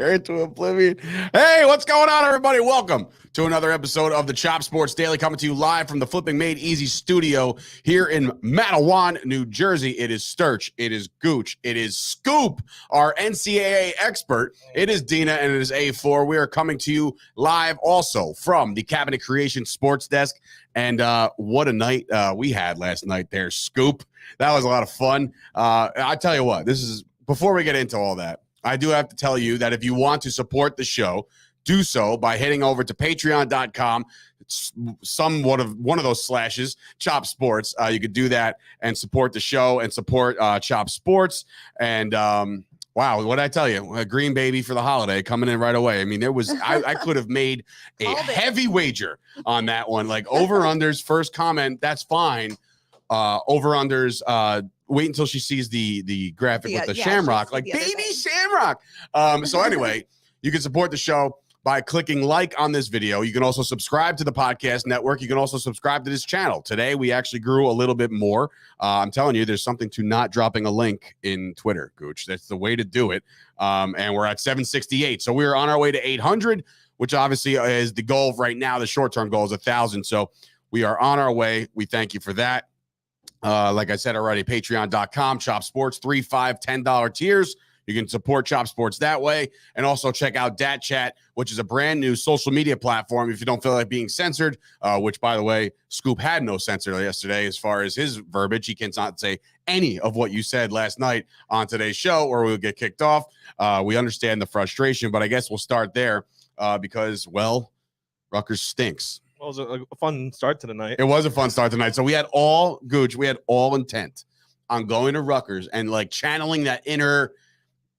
Scare it to oblivion. Hey, what's going on, everybody? Welcome to another episode of the Chop Sports Daily, coming to you live from the Flipping Made Easy studio here in Matawan, New Jersey. It is Sturch, it is Gooch, it is Scoop, our NCAA expert. It is Dina, and it is A4. We are coming to you live also from the Cabinet Creation Sports Desk. And what a night we had last night there, Scoop. That was a lot of fun. I tell you what, before we get into all that, I do have to tell you that if you want to support the show, do so by heading over to patreon.com. It's one of those slashes, Chop Sports. You could do that and support the show and support Chop Sports. And wow, what did I tell you? A green baby for the holiday coming in right away. I mean, I could have made a heavy wager on that one. Like over-unders, first comment, that's fine. Over-unders, wait until she sees the graphic with the shamrock, like baby shamrock. So anyway, you can support the show by clicking like on this video. You can also subscribe to the podcast network. You can also subscribe to this channel. Today, we actually grew a little bit more. I'm telling you, there's something to not dropping a link in Twitter, Gooch. That's the way to do it. And we're at 768. So we're on our way to 800, which obviously is the goal right now. The short-term goal is 1,000. So we are on our way. We thank you for that. Like I said already, patreon.com, Chop Sports, $3, $5, $10 tiers. You can support Chop Sports that way. And also check out Dat Chat, which is a brand new social media platform if you don't feel like being censored, which, by the way, Scoop had no censor yesterday as far as his verbiage. He cannot say any of what you said last night on today's show or we'll get kicked off. We understand the frustration, but I guess we'll start there because, well, Rutgers stinks. Well, it was a fun start to the night. It was a fun start tonight. So we had all intent on going to Rutgers and like channeling that inner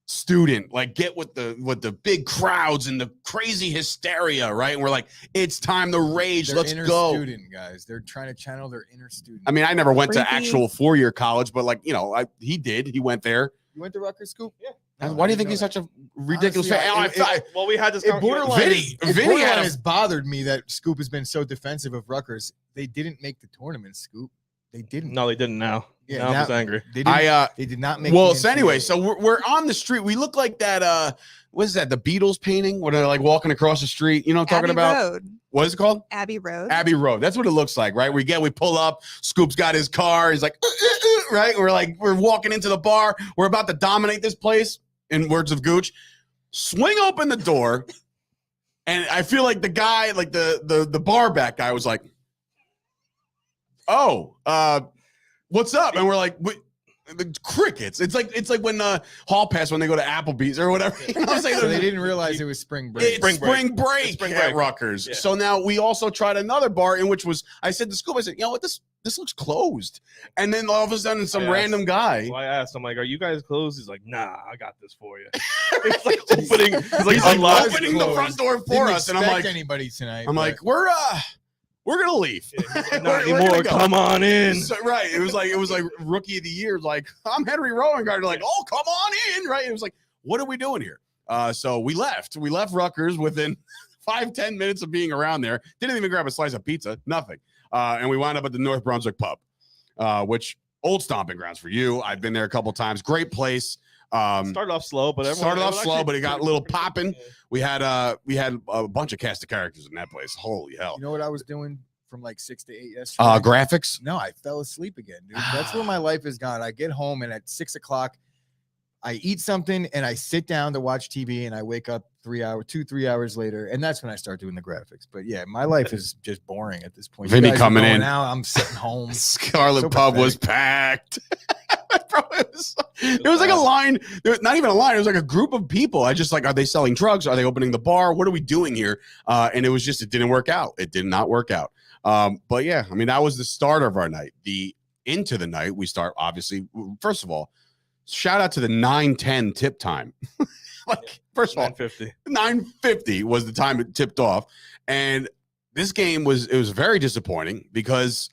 student, like get with the big crowds and the crazy hysteria, right? And we're like, it's time to rage. Their Let's inner go. Student, guys. They're trying to channel their inner student. I mean, I never went to actual 4-year college, but like, you know, he did. He went there. You went to Rutgers, Scoop? Yeah. Why do you think he's such a ridiculous Honestly, fan? Well, we had this. Vinny has bothered me that Scoop has been so defensive of Rutgers. They didn't make the tournament, Scoop. They didn't. No, they didn't. Now, yeah, now I'm angry. They did not make. Well, so anyway, so we're on the street. We look like that. What is that? The Beatles painting when they're like walking across the street. You know what I'm talking about? Road. What is it called? Abbey Road. Abbey Road. That's what it looks like, right? We pull up. Scoop's got his car. He's like, right? We're walking into the bar. We're about to dominate this place. In words of Gooch, swing open the door, and I feel like the guy, like the bar back guy, was like, "Oh, what's up?" And we're like, the crickets. It's like when Hall Pass when they go to Applebee's or whatever. You know what I'm saying? So they didn't realize it was spring break. It's spring break at Rutgers. Yeah. So now we also tried another bar in which was, I said to Scoop, I said, you know what, this looks closed. And then all of a sudden some random guy. So I asked, I'm like, are you guys closed? He's like, nah, I got this for you. It's like opening, opening the front door for us. And I'm like, anybody tonight. I'm like, we're gonna leave. Yeah, not anymore. Come on in. So, right. It was like rookie of the year. Like, I'm Henry Rowan-Gardner. Like, oh, come on in. Right. It was like, what are we doing here? So we left. We left Rutgers within 5-10 minutes of being around there. Didn't even grab a slice of pizza. Nothing. And we wound up at the North Brunswick pub, which old stomping grounds for you. I've been there a couple times. Great place. Started off slow, but it got a little popping. We had a bunch of cast of characters in that place. Holy hell! You know what I was doing from like 6 to 8 yesterday? Graphics? No, I fell asleep again, dude. That's where my life is gone. I get home and at 6 o'clock, I eat something and I sit down to watch TV and I wake up 3 hours later, and that's when I start doing the graphics. But yeah, my life is just boring at this point. Vinny coming in now. I'm sitting home. Scarlet Pub was packed. Bro, it was like a line. Not even a line. It was like a group of people. I just like, are they selling drugs? Are they opening the bar? What are we doing here? And it didn't work out. It did not work out. But yeah, I mean, that was the start of our night. Into the night, we start, obviously, first of all, shout out to the 9:10 tip time. First of all, 9:50 was the time it tipped off. And this game was very disappointing because,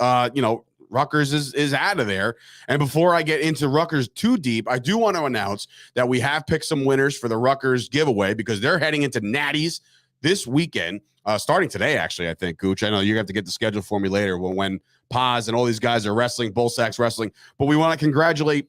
Rutgers is out of there. And before I get into Rutgers too deep, I do want to announce that we have picked some winners for the Rutgers giveaway because they're heading into Natty's this weekend, starting today, actually, I think, Gooch. I know you have to get the schedule for me later when Paz and all these guys are wrestling, Bull Sacks wrestling. But we want to congratulate,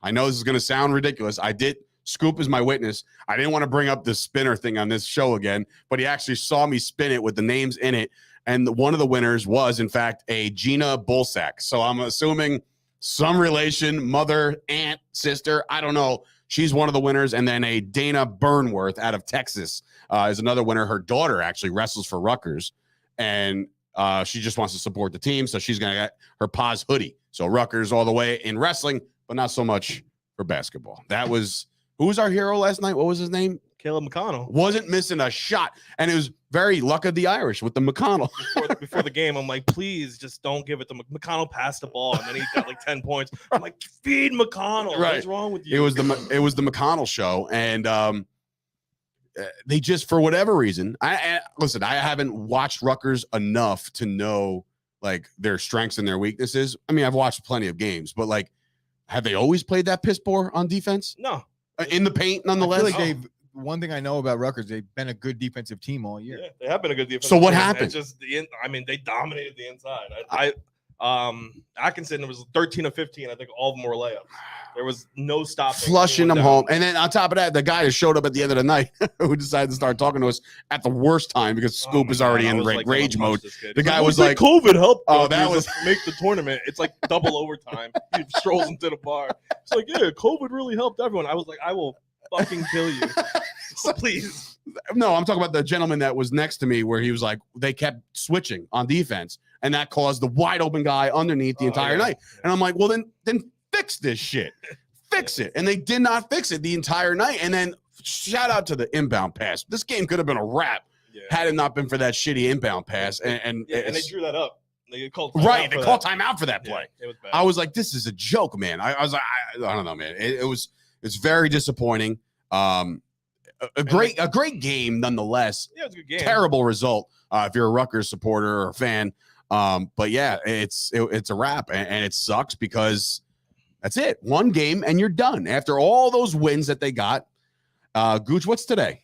I know this is going to sound ridiculous. I did Scoop is my witness. I didn't want to bring up the spinner thing on this show again, but he actually saw me spin it with the names in it. And one of the winners was, in fact, a Gina Bullsack. So I'm assuming some relation, mother, aunt, sister, I don't know. She's one of the winners. And then a Dana Burnworth out of Texas is another winner. Her daughter actually wrestles for Rutgers. And she just wants to support the team. So she's going to get her Pa's hoodie. So Rutgers all the way in wrestling, but not so much for basketball. That was, who was our hero last night? What was his name? Caleb McConnell. Wasn't missing a shot. And it was very luck of the Irish with the McConnell. Before the game, I'm like, please just don't give it to McConnell. Passed the ball, and then he got like 10 points. I'm like, feed McConnell. Right. What's wrong with you? It was the McConnell show. And they just, for whatever reason, listen, I haven't watched Rutgers enough to know like their strengths and their weaknesses. I mean, I've watched plenty of games, but like, have they always played that piss poor on defense? No. In the paint, nonetheless? I feel like one thing I know about Rutgers, they've been a good defensive team all year. Yeah, they have been a good defensive So what team. happened? It's just they dominated the inside. Atkinson, it was 13 of 15. I think all of them were layups. There was no stopping. Flushing them home. And then on top of that, the guy that showed up at the end of the night who decided to start talking to us at the worst time because Scoop is already in rage mode. The guy was like, COVID helped. Oh, that was make the tournament. It's like double overtime. He strolls into the bar. It's like, yeah, COVID really helped everyone. I was like, I will fucking kill you. So please. No, I'm talking about the gentleman that was next to me where he was like, they kept switching on defense and that caused the wide open guy underneath the entire night. And I'm like, well, then fix this shit. Fix it. And they did not fix it the entire night. And then shout out to the inbound pass. This game could have been a wrap had it not been for that shitty inbound pass. And they drew that up. They called timeout for that play. It was bad. I was like, this is a joke, man. I was like, I don't know, man. It's very disappointing. A great game nonetheless. Yeah, it was a good game. Terrible result if you're a Rutgers supporter or a fan. But yeah, it's a wrap, and it sucks because that's it. One game and you're done. After all those wins that they got. Gooch, what's today?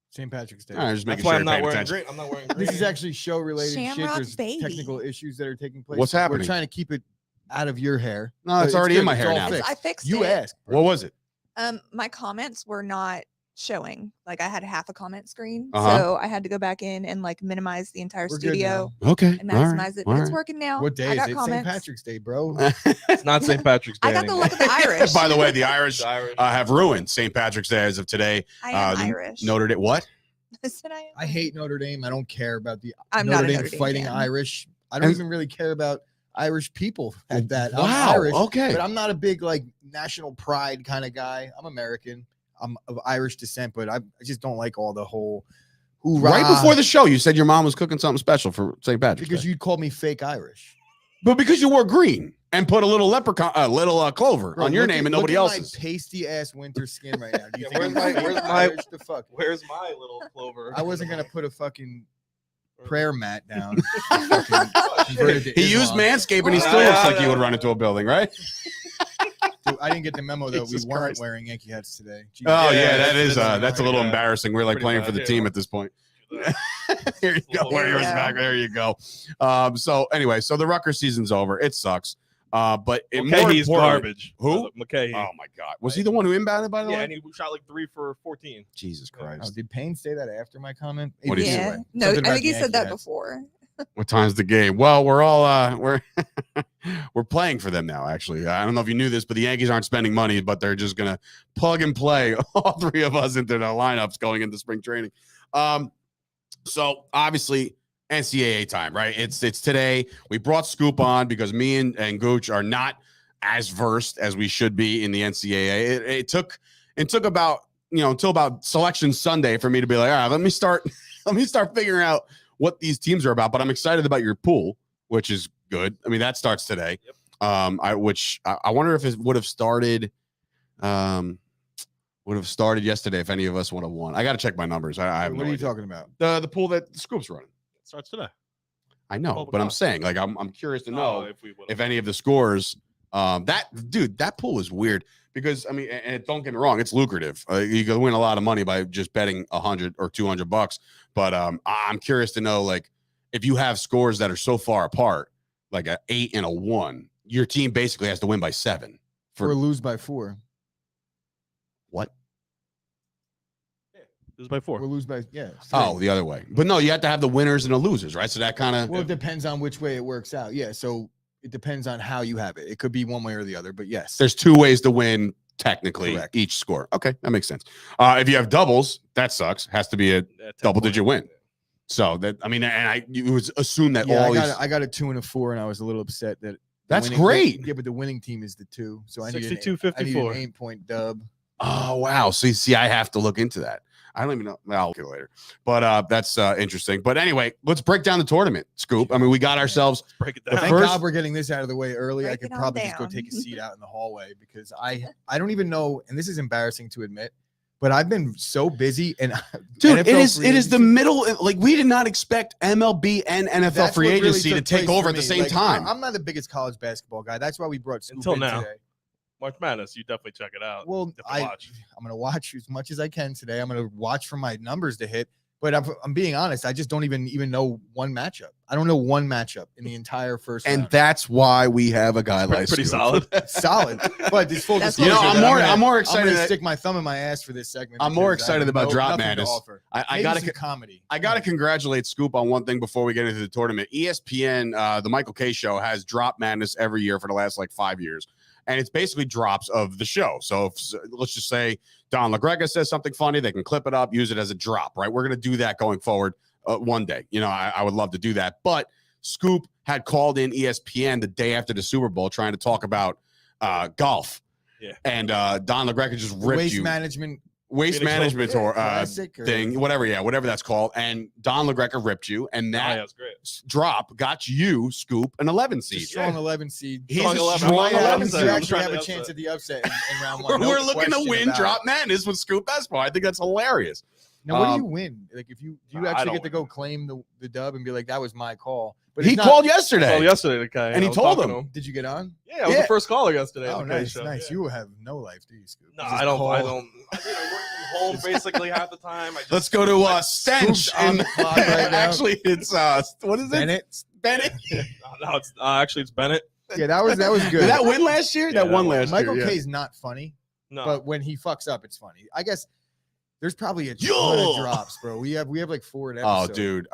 St. Patrick's Day. All right, just That's making why sure I'm you're not paying wearing attention. green. I'm not wearing green. This is actually show related shit. Shamrock There's baby. technical issues that are taking place. What's happening? We're trying to keep it out of your hair. No, it's already good. in my It's hair all now. fixed. I fixed You it. asked. What was it? My comments were not showing. Like I had half a comment screen, Uh-huh. so I had to go back in and like minimize the entire We're good studio Okay. and maximize it. But it's working now. What day I is got it? St. comments. Patrick's Day, bro. It's not St. Patrick's Day I got the anymore. look of the Irish. By the way, the Irish The Irish. have ruined St. Patrick's Day as of today. I am the Irish. Notre Dame. What? I said I am. I hate Notre Dame. I don't care about the I'm Notre not a Dame Notre Dame fighting fan. Irish. I don't And- even really care about Irish people at that. I'm Wow. Irish, Okay. but I'm not a big like national pride kind of guy. I'm American. I'm of Irish descent, but I just don't like all the whole hoorah. Right before the show, you said your mom was cooking something special for St. Patrick's because Day. you called me fake Irish. But because you wore green and put a little leprechaun, clover Bro, on your look name at- and nobody look at else's. My pasty ass winter skin right now. Do you Yeah, think where's I'm my- fake where's my- Irish? The fuck? Where's my little clover? I wasn't gonna put a fucking prayer mat down. Fucking converted to He used Islam. Manscaped and he still Yeah, looks like yeah. you would run into a building, right? Dude, I didn't get the memo though. Jesus We weren't Christ. wearing Yankee hats today. Jesus. Oh Yeah, yeah, that's that's a little pretty embarrassing. We're like pretty playing bad, for the yeah. team at this point. Here you go. There Where's you back? go. There you go. So anyway, so the Rutgers season's over. It sucks. But more McKay's importantly- garbage. Who? McKay. Oh my God, was he the one who inbounded? By the Yeah, way, and he shot like 3 for 14. Jesus Oh, Christ. did Payne say that after my comment? What do you Either say? Yeah. way. No, Something I about think he the said that Yankee hats. before. What time's the game? Well, we're all we're playing for them now. Actually, I don't know if you knew this, but the Yankees aren't spending money, but they're just gonna plug and play all three of us into the lineups going into spring training. So obviously NCAA time, right? It's today. We brought Scoop on because me and Gooch are not as versed as we should be in the NCAA. It took about until about Selection Sunday for me to be like, all right, let me start figuring out what these teams are about. But I'm excited about your pool, which is good. I mean, that starts today. Yep. I wonder if it would have started yesterday if any of us would have won. I got to check my numbers. I have What no are you idea. talking about? The pool that Scoop's running. It starts today. I know, 12 but I'm o'clock. saying like I'm curious to know if we would if any of the scores. That pool is weird because I mean, and don't get me wrong, it's lucrative. You can win a lot of money by just betting $100 or $200. But I'm curious to know, like, if you have scores that are so far apart, like an 8 and a 1, your team basically has to win by 7. Or lose by 4. What? Lose by 4. We'll lose by Oh, the other way. But no, you have to have the winners and the losers, right? So that kind of. Well, it depends on which way it works out. Yeah. So it depends on how you have it. It could be one way or the other, but yes. There's 2 ways to win, technically, Correct. each score. Okay, that makes sense. If you have doubles, that sucks. Has to be a double-digit win. So that, I mean, and you would assume that I got a 2 and a 4, and I was a little upset that. That's great. Yeah, but the winning team is the 2, so I need 62-54. an 8-point dub. Oh wow! So you see, I have to look into that. I don't even know. I'll look at it later. But that's interesting. But anyway, let's break down the tournament, Scoop. I mean, we got ourselves. Let's break it down. Thank God we're getting this out of the way early. Break I could it on probably just go down. take a seat out in the hallway because I don't even know, and this is embarrassing to admit, but I've been so busy and Dude, NFL it is free the agency- middle. Like we did not expect MLB and NFL That's free what really agency to took take place over for at the me. same Like, time. I'm not the biggest college basketball guy. That's why we brought Scoop Until in now. today. March Madness, you definitely check it out. Well, You have to watch. I'm going to watch as much as I can today. I'm going to watch for my numbers to hit. But I'm being honest. I just don't even know one matchup. I don't know one matchup in the entire first And round. that's why we have a guy like pretty Scoop. solid. Solid. But it's full That's disclosure. what that I'm more I'm excited. going to that- stick my thumb in my ass for this segment. I'm more because I excited have about Drop nothing to Madness. offer. I Maybe got some to. comedy. I got to congratulate Scoop on one thing before we get into the tournament. ESPN, the Michael K show, has Drop Madness every year for the last like 5 years. And it's basically drops of the show. So if, let's just say Don LaGrega says something funny, they can clip it up, use it as a drop, right? We're going to do that going forward one day. You know, I would love to do that. But Scoop had called in ESPN the day after the Super Bowl trying to talk about golf. Yeah. And Don LaGrega just ripped Waste you. management Waste Phoenix management Open, or classic or- thing, whatever that's called. And Don LaGrega ripped you, and Oh, yeah, that it's great. drop got you, Scoop, an 11 seed. Just strong 11 seed. He's Strong a 11. strong Might 11 happen seed. to I'm actually trying have to a chance upset. at the upset in round We're 1. No looking to question win about it. Drop Madness with Scoop Espo. I think that's hilarious. Now, what do Um, you win? Like, if you I actually don't get to go claim the dub and be like, that was my call. But He it's not- called I yesterday. called yesterday, the guy, And he I was told talking him. to Did you get on? Yeah, I was Yeah. the first caller yesterday. Oh, on the K nice, show. nice. Yeah. You have no life, do you, Scoop? No, You just I don't. call- I work from home basically half the time. I just, Let's go to Stench. Scoop's on And the clock right now. actually, it's what is it? Bennett. Bennett. no, it's actually it's Bennett. Yeah, that was good. Did that win last year? Yeah, that won that won. last Michael year. K's not funny, No, but when he fucks up, it's funny. I guess there's probably a ton Yo! of drops, bro. We have like 4 in Oh, episode. dude,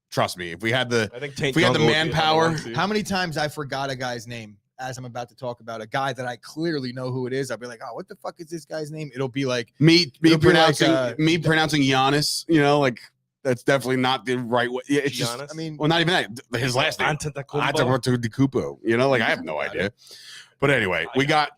trust me. If we had the I think Taint if we had the Jungle would be manpower- number 1 seed. How many times I forgot a guy's name as I'm about to talk about a guy that I clearly know who it is? I'll be like, oh, what the fuck is this guy's name? It'll be like, me It'll be like, pronouncing Giannis, you know, like that's definitely not the right way. Yeah, it's just Giannis? I mean, well, not even that. His last name. Antetokounmpo. Antetokounmpo. You know, like I have no idea. But anyway, I we got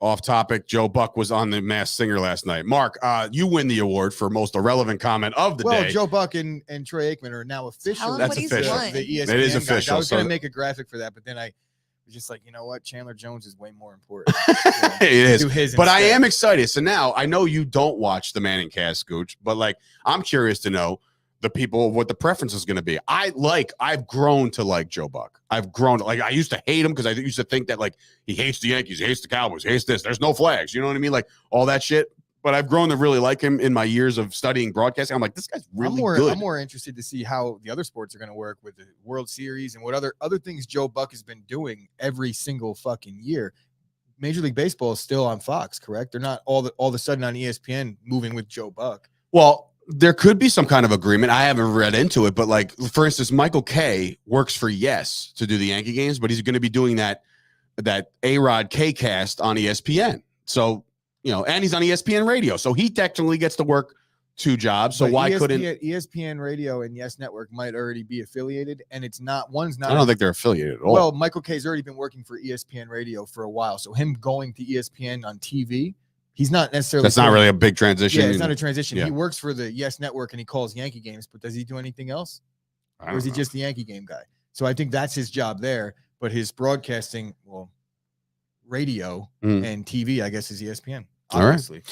off topic. Joe Buck was on the Masked Singer last night. Mark, you win the award for most irrelevant comment of the well, day. Joe Buck and Troy Aikman are now officially him That's what he's official. won. the ESPN It is guys. official, I was so going to that- make a graphic for that, but then I was just like, you know what? Chandler Jones is way more important. It is. Do his But I instead. am excited. So now I know you don't watch the Manning cast, Gooch, but like I'm curious to know the people what the preference is going to be. I've grown to like Joe Buck. I've grown like I used to hate him because I used to think that like he hates the Yankees, he hates the Cowboys, he hates this. There's no flags. You know what I mean? Like all that shit. But I've grown to really like him in my years of studying broadcasting. I'm like, this guy's really good. I'm more interested to see how the other sports are going to work with the World Series and what other things Joe Buck has been doing every single fucking year. Major League Baseball is still on Fox, correct? They're not all of a sudden on ESPN moving with Joe Buck. Well, there could be some kind of agreement. I haven't read into it, but like for instance, Michael K works for Yes to do the Yankee games, but he's going to be doing that A-Rod K cast on ESPN. So, you know, and he's on ESPN radio. So he technically gets to work 2 jobs. So But why ESPN, couldn't ESPN Radio and Yes Network might already be affiliated, and it's not one's not. I don't think they're affiliated at all. Well, Michael K's already been working for ESPN Radio for a while, so him going to ESPN on TV, he's not necessarily. That's not really a big transition. Yeah, it's not a transition. Yeah. He works for the Yes Network and he calls Yankee games, but does he do anything else? I Or is he don't know. just the Yankee game guy? So I think that's his job there. But his broadcasting, well, radio Mm. and TV, I guess, is ESPN. All right. Obviously.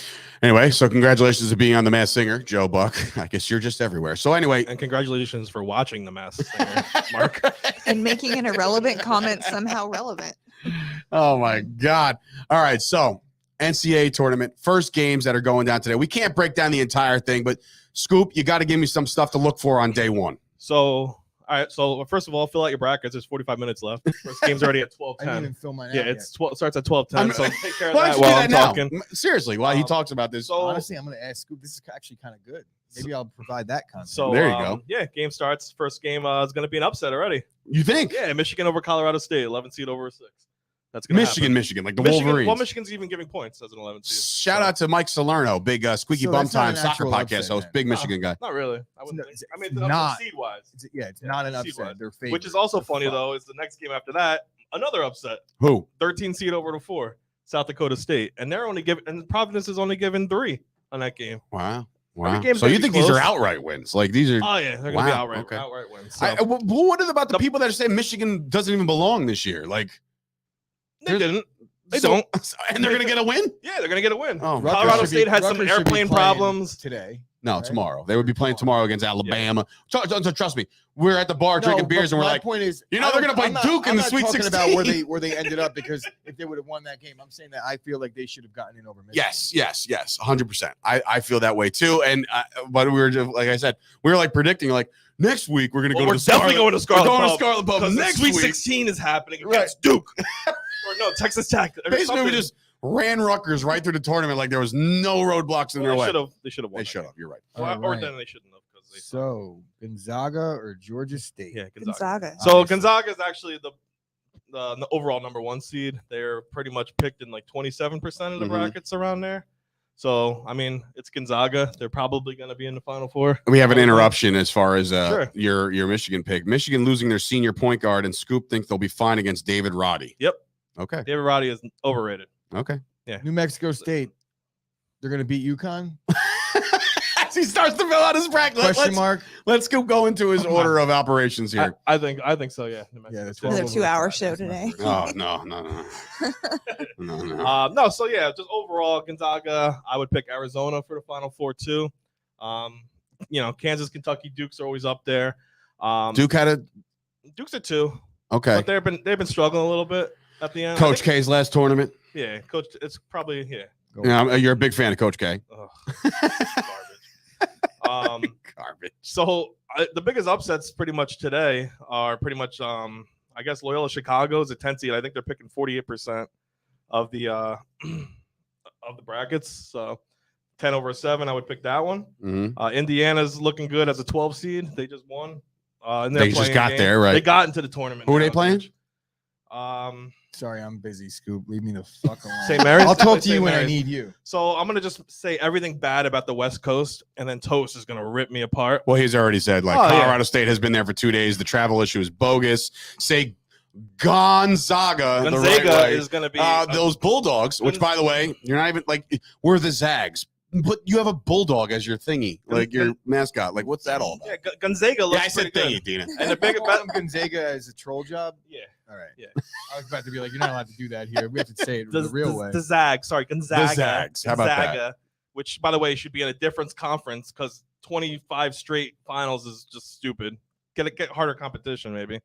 Anyway, so congratulations to being on the Masked Singer, Joe Buck. I guess you're just everywhere. So anyway, And congratulations for watching the Masked Singer, Mark. And making an irrelevant comment somehow relevant. Oh my God. All right. So NCAA tournament, first games that are going down today. We can't break down the entire thing, but Scoop, you got to give me some stuff to look for on day one. So All right. So first of all, fill out your brackets. There's 45 minutes left. First game's already at 12:10. I didn't even fill mine out Yeah, yet. it's 12. Starts at 12:10. So take care of Why that don't you do while that I'm now? talking. Seriously, while he talks about this. So Honestly, I'm going to ask Scoop. This is actually kind of good. Maybe I'll provide that content. So there you go. Yeah, game starts. First game is going to be an upset already. You think? Yeah, Michigan over Colorado State, 11 seed over 6. That's going to happen. Michigan, like the Michigan, Wolverines. well, Michigan's even giving points as an 11 seed. Shout out to Mike Salerno, big Squeaky So Bum that's not Time an soccer actual podcast upset, host, man. big No. Michigan guy. Not really. I wouldn't. It's I mean, it's it's not seed wise. It's not an seed-wise. upset. They're favored. Which is also They're funny fucked. though. Is the next game after that another upset? Who? 13 seed over to 4, South Dakota State, and they're only giving, and Providence is only giving 3 on that game. Wow. Every Wow. game's So you gonna think be these are close. outright wins? Like these are. Oh yeah, they're gonna be Wow, outright okay. wins. So. What is about the people that are saying Michigan doesn't even belong this year? Like They didn't. They so- don't. and they're gonna get a win? Yeah, they're gonna get a win. Oh, Rutgers Colorado should be- State had some Rutgers should be airplane playing problems today. No, Right. tomorrow. They would be playing tomorrow against Alabama. So trust me, we're at the bar drinking beers and we're my like, point is, you know, I they're don't- gonna play I'm not- Duke in I'm the not Sweet talking 16. about where they ended up, because if they would have won that game, I'm saying that I feel like they should have gotten in over Michigan. yes, 100%. I feel that way too. And but we were just like I said, we were like predicting like next week we're gonna go. We're to definitely going to Scarlet We're going to Pub, Scarlet Pub because the next Sweet week. 16 is happening Right. against Duke. Or no, Texas Tech. or Basically, we something. just ran Rutgers right through the tournament like there was no roadblocks in Well, their way. they should have won. They that should game. have. You're right. Or, All or right. then they shouldn't have, because they So Gonzaga or Georgia State? yeah, Gonzaga. So Obviously. Gonzaga is actually the overall number 1 seed. They're pretty much picked in like 27% of the Mhm. brackets around there. So I mean, it's Gonzaga. They're probably going to be in the Final Four. We have an interruption as far as Sure. your Michigan pick. Michigan losing their senior point guard, and Scoop thinks they'll be fine against David Roddy. Yep. Okay. David Roddy is overrated. Okay. New Mexico State. They're going to beat UConn? As he starts to fill out his bracket, Question mark. let's Scoop go into his order of operations here. I think so. Yeah. New Mexico Yeah, the State. 12 Another over 2-hour 5. show That's my today. first. Oh no. No, so yeah, just overall Gonzaga, I would pick Arizona for the Final Four too. You know, Kansas, Kentucky, Dukes are always up there. Duke had a Dukes are 2, okay. but they've been struggling a little bit at the end. I Coach think- K's last tournament. Yeah, Coach. It's probably Go. Yeah, you're a big fan of Coach K. ugh, garbage. Garbage. So the biggest upsets pretty much today are pretty much I guess Loyola Chicago is a 10 seed. I think they're picking 48% of the of the brackets. So 10 over 7, I would pick that one. Mhm. Indiana's looking good as a 12 seed. They just won. And they're They just playing a got game. there, right? They got into the tournament. Who are they now, playing? Mitch. Sorry, I'm busy, Scoop. Leave me the fuck alone. St. Mary's. I'll talk to St. you when I Mary's. need you. So I'm gonna just say everything bad about the West Coast, and then Toast is gonna rip me apart. Well, he's already said like Oh, yeah. Colorado State has been there for 2 days. The travel issue is bogus. Say Gonzaga. the right Gonzaga way. is gonna be Those Bulldogs, which by the way, you're not even like we're the Zags, but you have a Bulldog as your thingy, like your mascot. Like, what's that all about? yeah, Gonzaga looks Yeah, I said pretty thingy, good. Dina. And the big Call them Gonzaga as a troll job? yeah, All right. Yeah. I was about to be like, you're not allowed to do that here. We have to say it the real way. The Zags, sorry, Gonzaga. The Zags. How about that? Gonzaga, which by the way should be in a difference conference because 25 straight finals is just stupid. Get harder competition, maybe.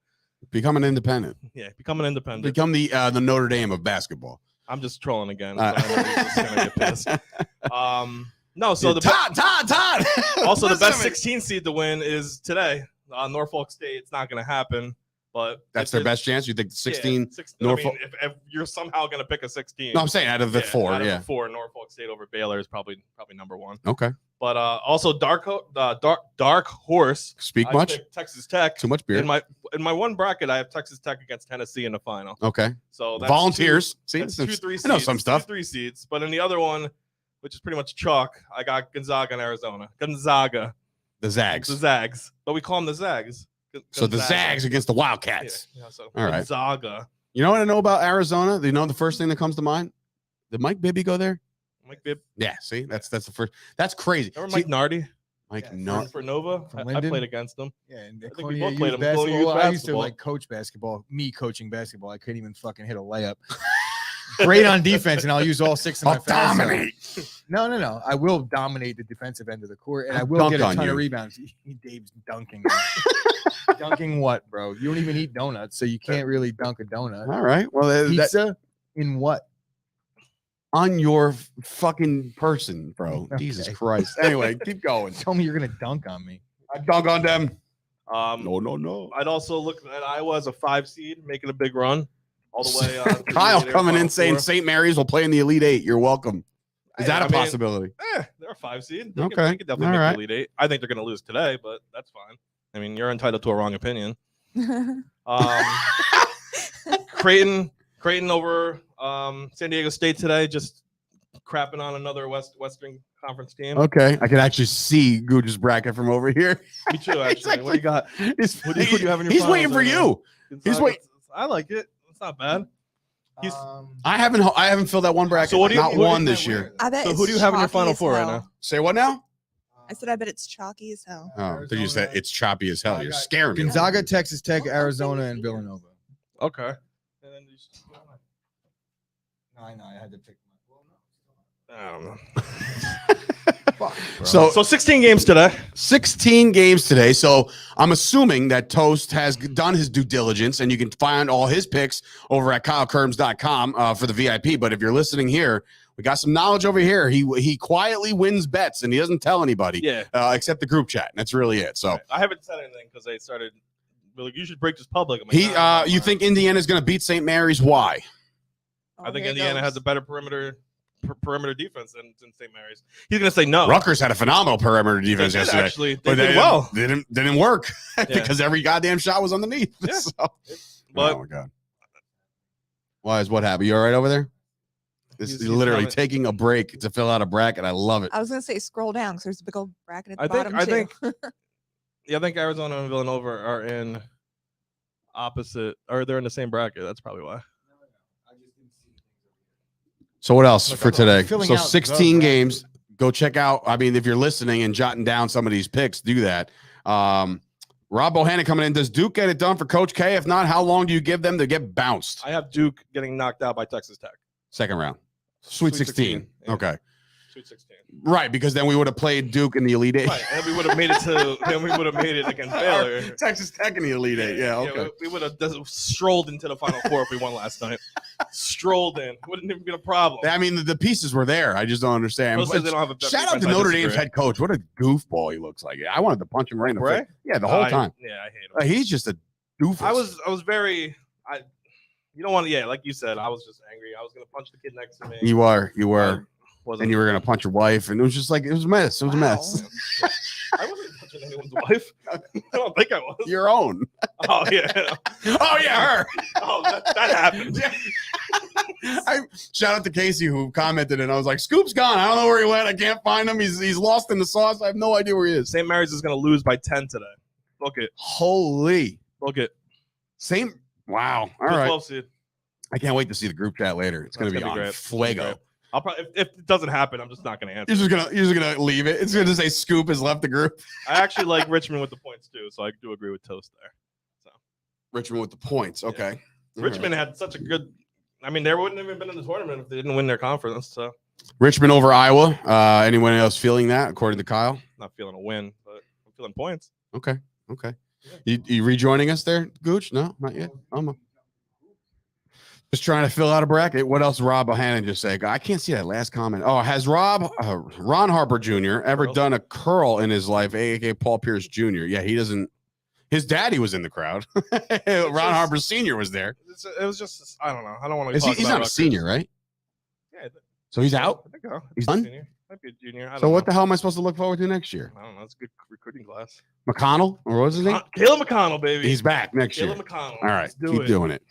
Become an independent. Yeah, become an independent. Become the Notre Dame of basketball. I'm just trolling again. So I know he's just gonna get pissed. No, so Yeah, the Todd. also the Listen best to me. 16 seed to win is today. Norfolk State. It's not going to happen, but That's their best chance. You think 16? Yeah, 16 Norfolk- I mean, if you're somehow going to pick a 16, No, I'm saying out of the four. out of Yeah. the 4, Norfolk State over Baylor is probably number 1. Okay. But also dark horse. Speak I much? picked Texas Tech. Too much beer. In my one bracket, I have Texas Tech against Tennessee in the final. Okay. So that's Volunteers. See, That's 2-3 seeds. I know some stuff. 2-3 seeds. But in the other one, which is pretty much chalk, I got Gonzaga and Arizona. Gonzaga, The Zags. the Zags, but we call them the Zags. So the Gonzaga. Zags against the Yeah, Wildcats. yeah, so All right. Gonzaga. You know what I know about Arizona? You know the first thing that comes to mind? Did Mike Bibby go there? Mike Bibb. Yeah. See, that's the first. That's crazy. Remember See, Mike Nardi Mike Yeah, no. for Nova? From I Linden? played against him. Yeah, and think we Colonia both played used them. Colonia basketball. used I used to basketball. like coach basketball. Me coaching basketball, I couldn't even fucking hit a layup. Great on defense, and I'll use all 6 of my I'll fast stuff. dominate. No. I will dominate the defensive end of the court, and I I'll will dunk get a on ton you. of rebounds. Dave's dunking. Dunking what, bro? You don't even eat donuts, so you can't really dunk a donut. All right. Well, that, Pizza in what? on your fucking person, bro. Okay. Jesus Christ. Anyway, keep going. Tell me you're gonna dunk on me. I dunk on them. No. I'd also look at Iowa as a 5 seed, making a big run all the way. To Kyle the coming in Final saying Four. St. Mary's will play in the Elite Eight. You're welcome. Is that a possibility? They're a 5 seed. Okay. They could definitely All make right. the Elite Eight. I think they're going to lose today, but that's fine. I mean, you're entitled to a wrong opinion. Creighton over San Diego State today, just crapping on another Western Conference team. Okay. I can actually see Gooch's bracket from over here. Me too, actually. What do you got? Who do you have in your He's finals waiting for right now? you. He's waiting. I like it. It's not bad. I haven't filled that one bracket. So what do you- Not what one is this that year. weird? I bet. So it's who do you have in your chalky Final as Four right hell. now? Say what now? I said I bet it's chalky as hell. Oh, did you say it's choppy as hell? You're scaring me. Gonzaga, Texas Tech, Arizona, and Villanova. Okay. And then No, I know. I had to pick. I don't know. So So 16 games today. 16 games today. So I'm assuming that Toast has done his due diligence, and you can find all his picks over at kylekerms.com for the VIP. But if you're listening here, we got some knowledge over here. He quietly wins bets, and he doesn't tell anybody, Yeah. except the group chat. And that's really it. So I haven't said anything because they started. Like, you should break this public. I'm like, nah, you think Indiana's going to beat St. Mary's? Why? I think here it Indiana goes. has a better perimeter defense than St. Mary's. He's gonna say no. Rutgers had a phenomenal perimeter They defense did, yesterday. actually. They But did well. They didn't work because every goddamn shot was underneath. Yeah. So, But oh my god! What happened? You all right over there? This He's is literally coming. taking a break to fill out a bracket. I love it. I was gonna say scroll down because there's a big old bracket at the I bottom think too. I think Arizona and Villanova are in opposite, or they're in the same bracket. That's probably why. So what else Look, for I'm today? filling So out the 16 bracket. games. Go check out. I mean, if you're listening and jotting down some of these picks, do that. Rob Bohannon coming in. Does Duke get it done for Coach K? If not, how long do you give them to get bounced? I have Duke getting knocked out by Texas Tech. Second round. Sweet 16. yeah. Okay. Sweet 16. Right, because then we would have played Duke in the Elite Eight. Right, and we would have made it to. Then we would have made it against Baylor. Texas Tech in the Elite Eight. Yeah, okay. we would have strolled into the Final Four if we won last night. Strolled in. Wouldn't even been a problem. I mean, the pieces were there. I just don't understand. Mostly But they don't have a shout out to defense, I Notre disagree. Dame's head coach. What a goofball he looks like. I wanted to punch him right in the Bray? face. Yeah, the whole time. Yeah, I hate him. He's just a doofus. I was very. You don't want to. Yeah, like you said, I was just angry. I was gonna punch the kid next to me. You were. Wasn't, And you were going to punch your wife. And it was just like, it was a mess. It was a mess. I wasn't punching anyone's wife. I don't think I was. Your own. Oh yeah. Oh, yeah, her. Oh, that happened. Shout out to Casey who commented, and I was like, Scoop's gone. I don't know where he went. I can't find him. He's lost in the sauce. I have no idea where he is. St. Mary's is gonna lose by 10 today. Look it. Holy. Same. Wow. All right. 12 seed. I can't wait to see the group chat later. It's going to be on great. It's gonna be fuego. great. I'll probably if it doesn't happen, I'm just not gonna answer. You're just gonna leave it. It's gonna say Scoop has left the group. I actually like Richmond with the points too, so I do agree with Toast there. So Richmond with the points. Okay. All Richmond had such a good. I mean, they wouldn't have even been in the tournament if they didn't win their conference. So right. Richmond over Iowa. Anyone else feeling that? According to Kyle. not feeling a win, but I'm feeling points. Okay. You rejoining us there, Gooch? No, not yet. Just trying to fill out a bracket. What else Rob Bohannon just say? I can't see that last comment. Oh, has Ron Harper Jr. ever done a curl in his life, aka Paul Pierce Jr.? Yeah, he doesn't. His daddy was in the crowd. Ron Harper Sr. was there. It was just I don't know. I don't want to. He's not a senior, right? Yeah. So he's out. I think so. He's done? Senior. Might be a junior. I don't So what know. the hell am I supposed to look forward to next year? I don't know. It's a good recruiting class. McConnell, or what was his name? Caleb McConnell, baby. He's back next year. Caleb McConnell. All right, Let's do keep it. doing it.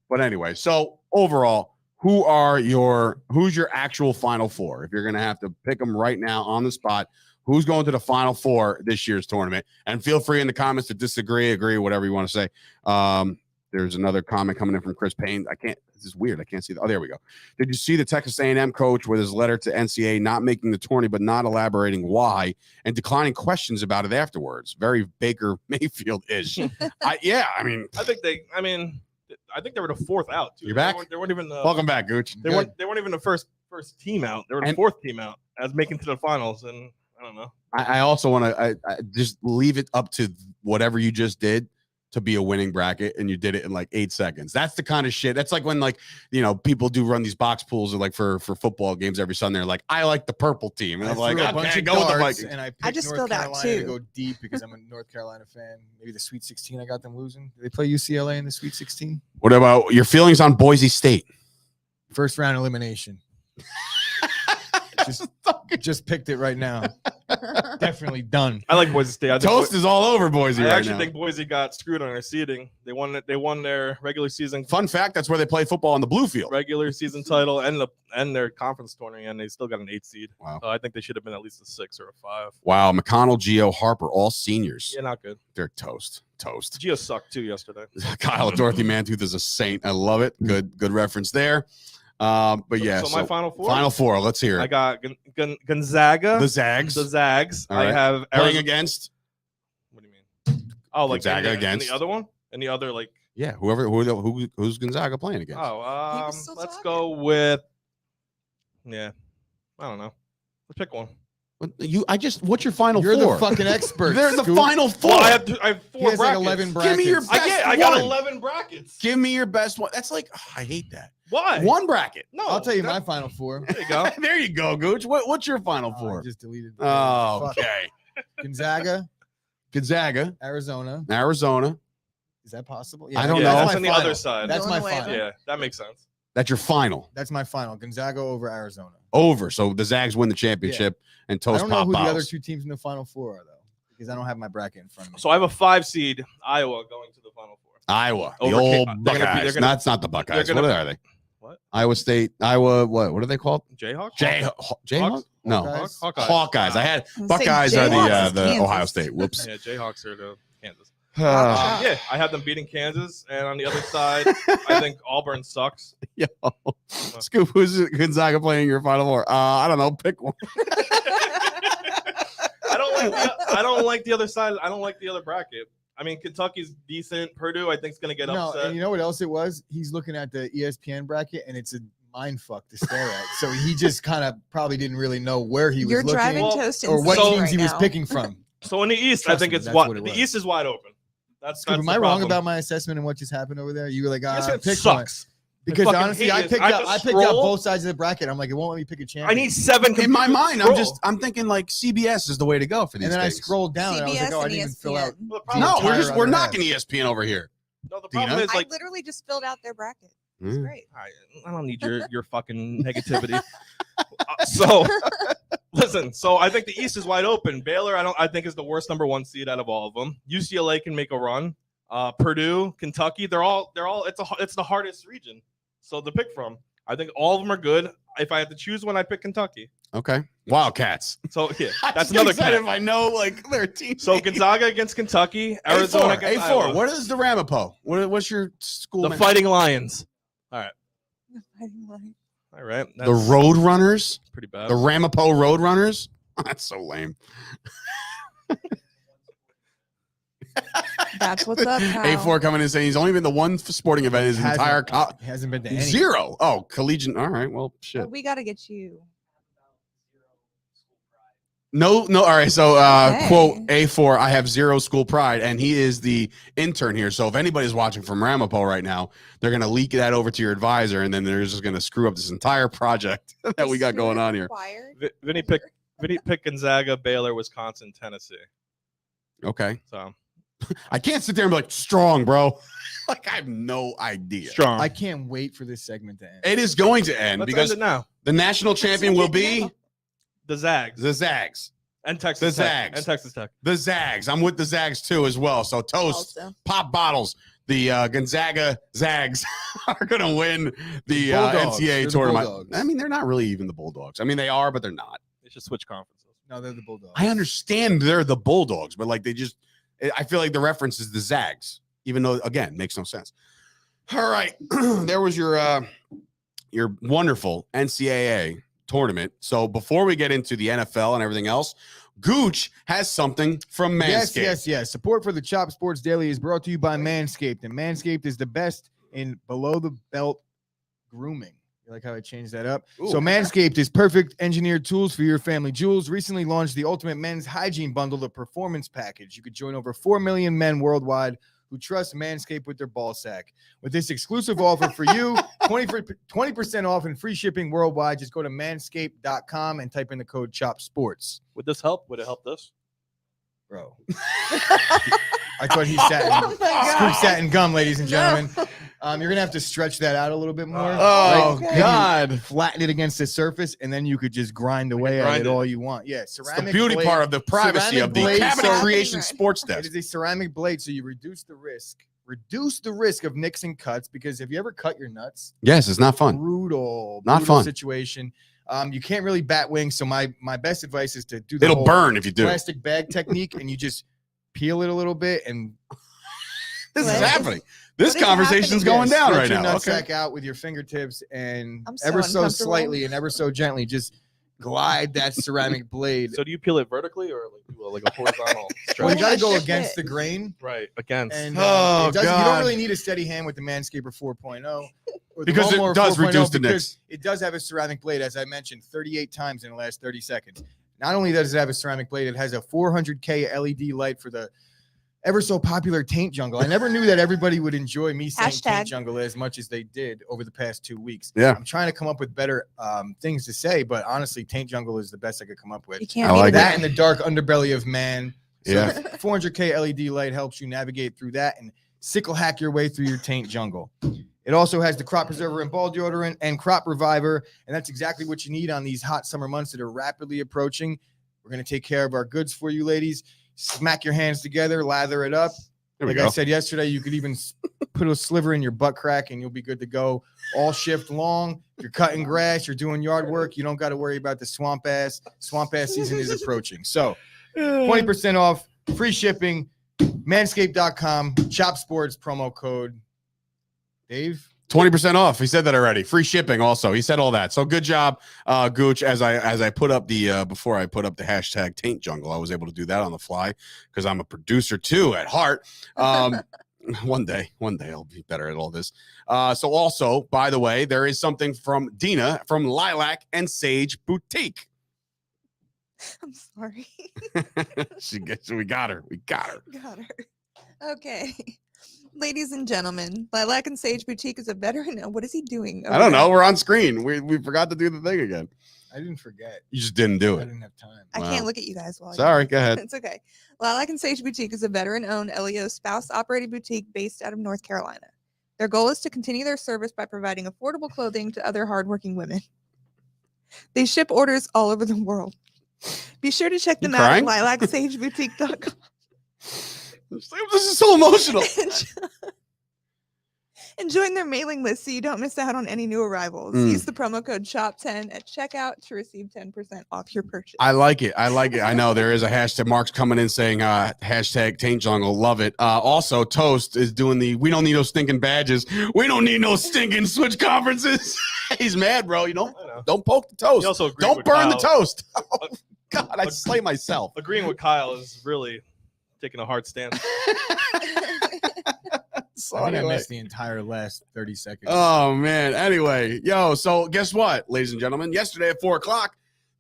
But anyway, so overall, who's your actual Final Four? If you're gonna have to pick them right now on the spot, who's going to the Final Four this year's tournament? And feel free in the comments to disagree, agree, whatever you want to say. There's another comment coming in from Chris Payne. This is weird. I can't see. Oh, there we go. Did you see the Texas A&M coach with his letter to NCAA not making the tourney, but not elaborating why and declining questions about it afterwards? Very Baker Mayfield-ish. I think they were the fourth out too. You're back? They weren't even. Welcome back, Gooch. They weren't even the first team out. They were the fourth team out as making to the finals. And I don't know. I also want to just leave it up to whatever you just did. to be a winning bracket, and you did it in like 8 seconds. That's the kind of shit. That's like when people do run these box pools or like for football games every Sunday. They're like, I like the purple team, and I'm like, okay, go with the Vikings. And I just North filled out Carolina to two. go deep because I'm a North Carolina fan. Maybe the Sweet 16, I got them losing. Did they play UCLA in the Sweet 16? What about your feelings on Boise State? First round elimination. Just picked it right now. Definitely done. I like Boise State. Toast is all over Boise I right actually now. think Boise got screwed on their seeding. They won their regular season. Fun fact: that's where they play football on the blue field. Regular season title and their conference tournament, and they still got an 8 seed. Wow. So I think they should have been at least a 6 or a 5. Wow, McConnell, Gio, Harper, all seniors. Yeah, not good. They're toast. Gio sucked too yesterday. Kyle Dorothy Mantooth is a saint. I love it. Good reference there. But yeah. So my final four. Final four. Let's hear it. I got Gonzaga. The Zags. The Zags. All I right. have Playing against. What do you mean? Oh, like Gonzaga in against the other one? And the other like. Yeah, who's Gonzaga playing against? Oh, still let's talking. go with. Yeah, I don't know. Let's pick one. What's your final You're four? the fucking expert. They're the Scoop. final four. Well, I have 4 He has brackets. like 11 brackets. Give me your best I got one. 11 brackets. Give me your best one. That's like, I hate that. Why? One bracket. No, I'll tell you that- my final four. There you go. There you go, Gooch. What's your final I four? just deleted. Oh, Fuck. okay. Gonzaga, Gonzaga, Arizona. Is Is that possible? I don't yeah, know. That's my on the final. other side. That's my Illinois. final. Yeah, that makes sense. that your final? That's my final. Gonzaga over Arizona. Over. So the Zags win the championship and I Toast don't know pop who the other bottles. 2 teams in the final 4 are though, because I don't have my bracket in front of me. So I have a 5 seed Iowa going to the final 4. Iowa. The Over old Ca- they're gonna be- Buckeyes. they're gonna- That's not the Buckeyes. gonna- What are they? What? Iowa State. Iowa. What are they called? Jayhawks. Jayhawks? No. Hawkeyes? Hawkeyes. Hawkeyes. I had Say Buckeyes are Jayhawks is the Kansas. Ohio State. Whoops. Yeah, Jayhawks are the Kansas. Ah. Yeah, I have them beating Kansas, and on the other side, I think Auburn sucks. Yo. Scoop, who's Gonzaga playing your final four? I don't know. Pick one. I don't like the other side. I don't like the other bracket. I mean, Kentucky's decent. Purdue, I think, is going to get No, upset. and you know what else it was? He's looking at the ESPN bracket, and it's a mind fuck to stare at. So he just kind of probably didn't really know where he was You're looking driving Well, toast or what So- teams right he was now. picking from. So in the East, Trust I think me, it's that's what what it the was. East is wide open. That's Scoop, am the I wrong problem. about my assessment and what just happened over there? You were like, ESPN pick one. sucks. Because fucking honestly, hate I it. picked I up just I picked up scroll. both sides of the bracket. I'm like, it won't let me pick a champion. I need 7. In my computers to mind, scroll. I'm thinking like CBS is the way to go for these and then I things. scrolled down and I was like, CBS oh, I and didn't even fill out. ESPN. Well, the problem, No, entire we're other knocking ESPN over here. no, the problem Dina? is like I literally just filled out their bracket. It's Mm. great. I don't need your fucking negativity. So listen, so I think the East is wide open. Baylor, I think is the worst number 1 seed out of all of them. UCLA can make a run. Purdue, Kentucky, they're all it's the hardest region. So to pick from, I think all of them are good. If I have to choose one, I pick Kentucky. Okay. Wildcats. So yeah, I'm that's so another excited cat. if I know like their team. So Gonzaga against Kentucky, Arizona against A4. Iowa. What is the Ramapo? What's your school The name? Fighting Lions. All right, The that's Road Runners? pretty bad. The Ramapo Road Runners? That's so lame. That's what's up, Kyle. A4 coming in saying he's only been to one sporting event his Hasn't- entire He hasn't been to any. zero. Oh, collegiate. All right. Well, shit. But we got to get you. No. All right. So, Okay. quote A4, I have zero school pride, and he is the intern here. So, if anybody's watching from Ramapo right now, they're going to leak that over to your advisor, and then they're just going to screw up this entire project that we got going on here. Vinny picked Gonzaga, Baylor, Wisconsin, Tennessee. Okay. So I can't sit there and be like, strong, bro. Like, I have no idea. strong. I can't wait for this segment to end. It is going to end Let's because end it now. the national champion will be The Zags the Zags. and Texas the Tech. Zags. And Texas Tech. The Zags. I'm with the Zags too as well. So toast, Also. pop bottles. The Gonzaga Zags are going to win the Bulldogs. They're NCAA the tournament. Bulldogs. I mean, they're not really even the Bulldogs. I mean, they are, but they're not. They should switch conferences. No, they're the Bulldogs. I understand they're the Bulldogs, but like I feel like the reference is the Zags, even though, again, makes no sense. All right. There was your wonderful NCAA tournament. So before we get into the NFL and everything else, Gooch has something from Manscaped. Yes. Support for the Chop Sports Daily is brought to you by Manscaped, and Manscaped is the best in below the belt grooming. You like how I changed that up? Ooh. So Manscaped is perfect engineered tools for your family jewels. Recently launched the Ultimate Men's Hygiene Bundle, the Performance Package. You could join over 4 million men worldwide who trust Manscaped with their ball sack. With this exclusive offer for you, 20% off and free shipping worldwide, just go to manscaped.com and type in the code CHOPSPORTS. Would this help? Would it help this? Bro. I thought he sat in gum, ladies and gentlemen. You're going to have to stretch that out a little bit more. Oh, Maybe God. flatten it against the surface, and then you could just grind away at it all you want. Yeah, ceramic It's the beauty blade, part of the privacy of the blade, Cabinet so- Creation Sports It Desk. is a ceramic blade, so you reduce the risk of nicks and cuts, because if you ever cut your nuts, Yes, it's not fun. brutal Not fun. situation. You can't really bat wings, so my best advice is to do the It'll whole burn if you do. plastic bag technique, and you just peel it a little bit and This is What? happening. This What is conversation's happening? going down stretch right your now. Okay. nutsack out with your fingertips, and I'm so ever so uncomfortable. slightly and ever so gently, just glide that ceramic blade. So do you peel it vertically or like a horizontal Well, you stretch? got to go Shit. against the grain. Right, against. And Oh, it doesn't, you God. don't really need a steady hand with the Manscaper 4.0. or the Because it Lawnmower does 4.0 reduce the because nicks. It does have a ceramic blade, as I mentioned, 38 times in the last 30 seconds. Not only does it have a ceramic blade, it has a 400K LED light for the ever so popular taint jungle. I never knew that everybody would enjoy me saying Hashtag. taint jungle as much as they did over the past 2 weeks. Yeah. I'm trying to come up with better things to say, but honestly, taint jungle is the best I could come up with. You can't I beat like it. That and the dark underbelly of man. So Yeah. the 400K LED light helps you navigate through that and sickle hack your way through your taint jungle. It also has the crop preserver and ball deodorant and crop reviver, and that's exactly what you need on these hot summer months that are rapidly approaching. We're going to take care of our goods for you, ladies. Smack your hands together, lather it up. There we Like go. I said yesterday, you could even put a sliver in your butt crack and you'll be good to go all shift long. If you're cutting grass, you're doing yard work, you don't got to worry about the swamp ass. Swamp ass season is approaching. So 20% off, free shipping, manscaped.com, Chop Sports promo code. Dave? 20% off. He said that already. Free shipping also. He said all that. So good job, Gooch. As I put up the before I put up the hashtag taint jungle, I was able to do that on the fly because I'm a producer too at heart. One day I'll be better at all this. So also, by the way, there is something from Dina from Lilac and Sage Boutique. I'm sorry. We got her. Got her. Okay. Ladies and gentlemen, Lilac and Sage Boutique is a veteran. What is he doing? I don't know. We're on screen. We forgot to do the thing again. I didn't forget. You just didn't do I it. didn't have time. I Wow. can't look at you guys while Sorry. Go ahead. It's okay. Lilac and Sage Boutique is a veteran-owned LEO spouse-operated boutique based out of North Carolina. Their goal is to continue their service by providing affordable clothing to other hardworking women. They ship orders all over the world. Be sure to check You them out at crying? lilacsageboutique.com. This is so emotional. And join their mailing list so you don't miss out on any new arrivals. Mm. Use the promo code SHOP10 at checkout to receive 10% off your purchase. I like it. I know there is a hashtag. Mark's coming in saying hashtag Taint Jungle. Love it. Also, Toast is doing we don't need no stinking badges. We don't need no stinking switch conferences. He's mad, bro. You know, I know. don't poke the toast. He also agreed Don't with burn the Kyle. toast. Oh, God, I slay myself. Agreeing with Kyle is really taking a hard stance. So I think I anyway. missed the entire last 30 seconds. Oh man. Anyway, so guess what, ladies and gentlemen? Yesterday at 4:00,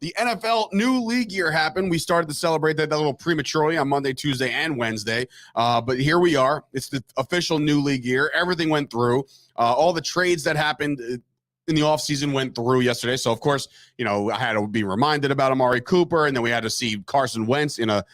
the NFL new league year happened. We started to celebrate that a little prematurely on Monday, Tuesday, and Wednesday. But here we are. It's the official new league year. Everything went through. All the trades that happened in the offseason went through yesterday. So of course, I had to be reminded about Amari Cooper, and then we had to see Carson Wentz in a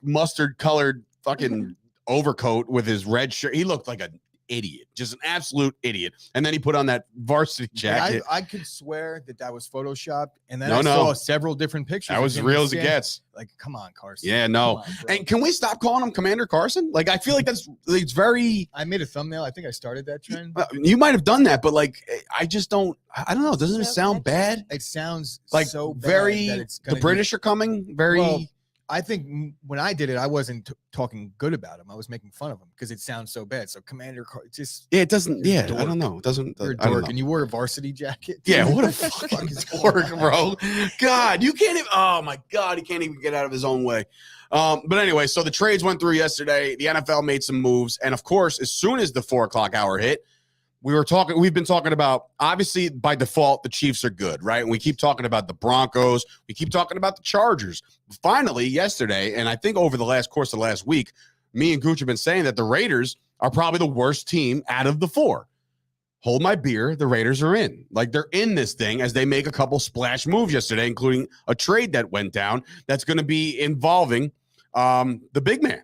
mustard colored fucking overcoat with his red shirt. He looked like an idiot, just an absolute idiot. And then he put on that varsity jacket. I could swear that was photoshopped, and then No, I no. saw several different pictures. That of was him real as it standing- gets. Like, come on, Carson. Yeah, no. Come on, bro. And can we stop calling him Commander Carson? Like, I feel like it's very. I made a thumbnail. I think I started that trend. You might have done that, but like, I just don't. I don't know. Doesn't it So sound bad? It sounds Like so bad very. that it's The gonna British are coming. Very. Well, I think when I did it, I wasn't talking good about him. I was making fun of him because it sounds so bad. So Commander, just yeah, it doesn't. you're a Yeah, I dork. don't know. It doesn't. you're a I don't dork, know. and you wore a varsity jacket. Yeah, what a Fuck fucking is going dork, on? bro. God, you can't even. Oh my God, he can't even get out of his own way. But anyway, so the trades went through yesterday. The NFL made some moves, and of course, as soon as the 4:00 hour hit, we've been talking about, obviously by default, the Chiefs are good, right? And we keep talking about the Broncos. We keep talking about the Chargers. Finally, yesterday, and I think over the course of the last week, me and Gooch have been saying that the Raiders are probably the worst team out of the 4. Hold my beer. The Raiders are in. Like, they're in this thing as they make a couple splash moves yesterday, including a trade that went down that's going to be involving the big man.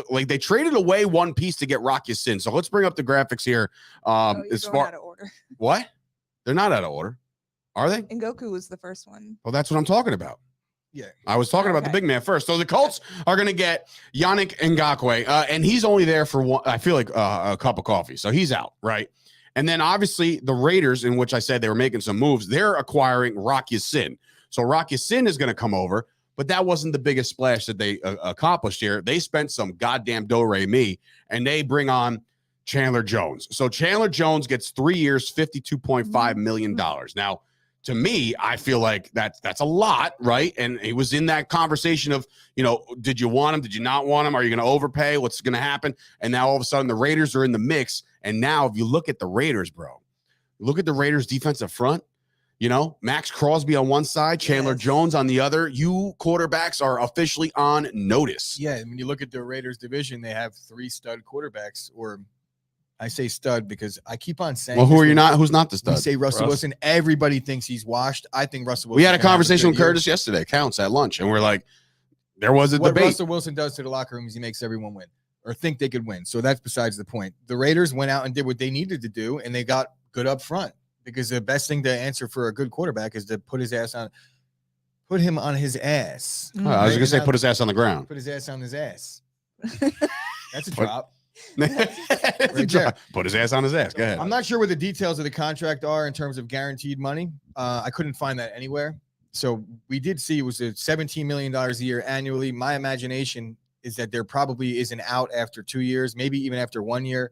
Like, they traded away one piece to get Rock Ya-Sin. So let's bring up the graphics here. As far out of order. What? They're not out of order, are they? Ngoku was the first one. Well, that's what I'm talking about. Yeah, I was talking about the big man first. So the Colts are going to get Yannick Ngakoue, and he's only there for one. I feel like a cup of coffee, so he's out, right? And then obviously the Raiders, in which I said they were making some moves, they're acquiring Rock Ya-Sin. So Rock Ya-Sin is going to come over, but that wasn't the biggest splash that they accomplished here. They spent some goddamn do-re-mi, and they bring on Chandler Jones. So Chandler Jones gets 3 years, $52.5 million. Now, to me, I feel like that's a lot, right? And he was in that conversation of, did you want him? Did you not want him? Are you going to overpay? What's going to happen? And now all of a sudden the Raiders are in the mix. And now if you look at the Raiders, bro, look at the Raiders defensive front, Max Crosby on one side, Chandler Jones on the other. You quarterbacks are officially on notice. Yeah, when you look at the Raiders division, they have 3 stud quarterbacks, or I say stud because I keep on saying. Well, who's not the stud? You say Russell Wilson. Everybody thinks he's washed. I think Russell Wilson. We had a conversation with Curtis yesterday, Counts at lunch, and we're like, there was a debate. What Russell Wilson does to the locker room is he makes everyone win or think they could win. So that's besides the point. The Raiders went out and did what they needed to do, and they got good up front because the best thing to answer for a good quarterback is to put him on his ass. Oh, I was going to say put his ass on the ground. Put his ass on his ass. That's a drop. Put his ass on his ass. Go ahead. I'm not sure what the details of the contract are in terms of guaranteed money. I couldn't find that anywhere. So we did see it was a $17 million a year annually. My imagination is that there probably is an out after 2 years, maybe even after 1 year.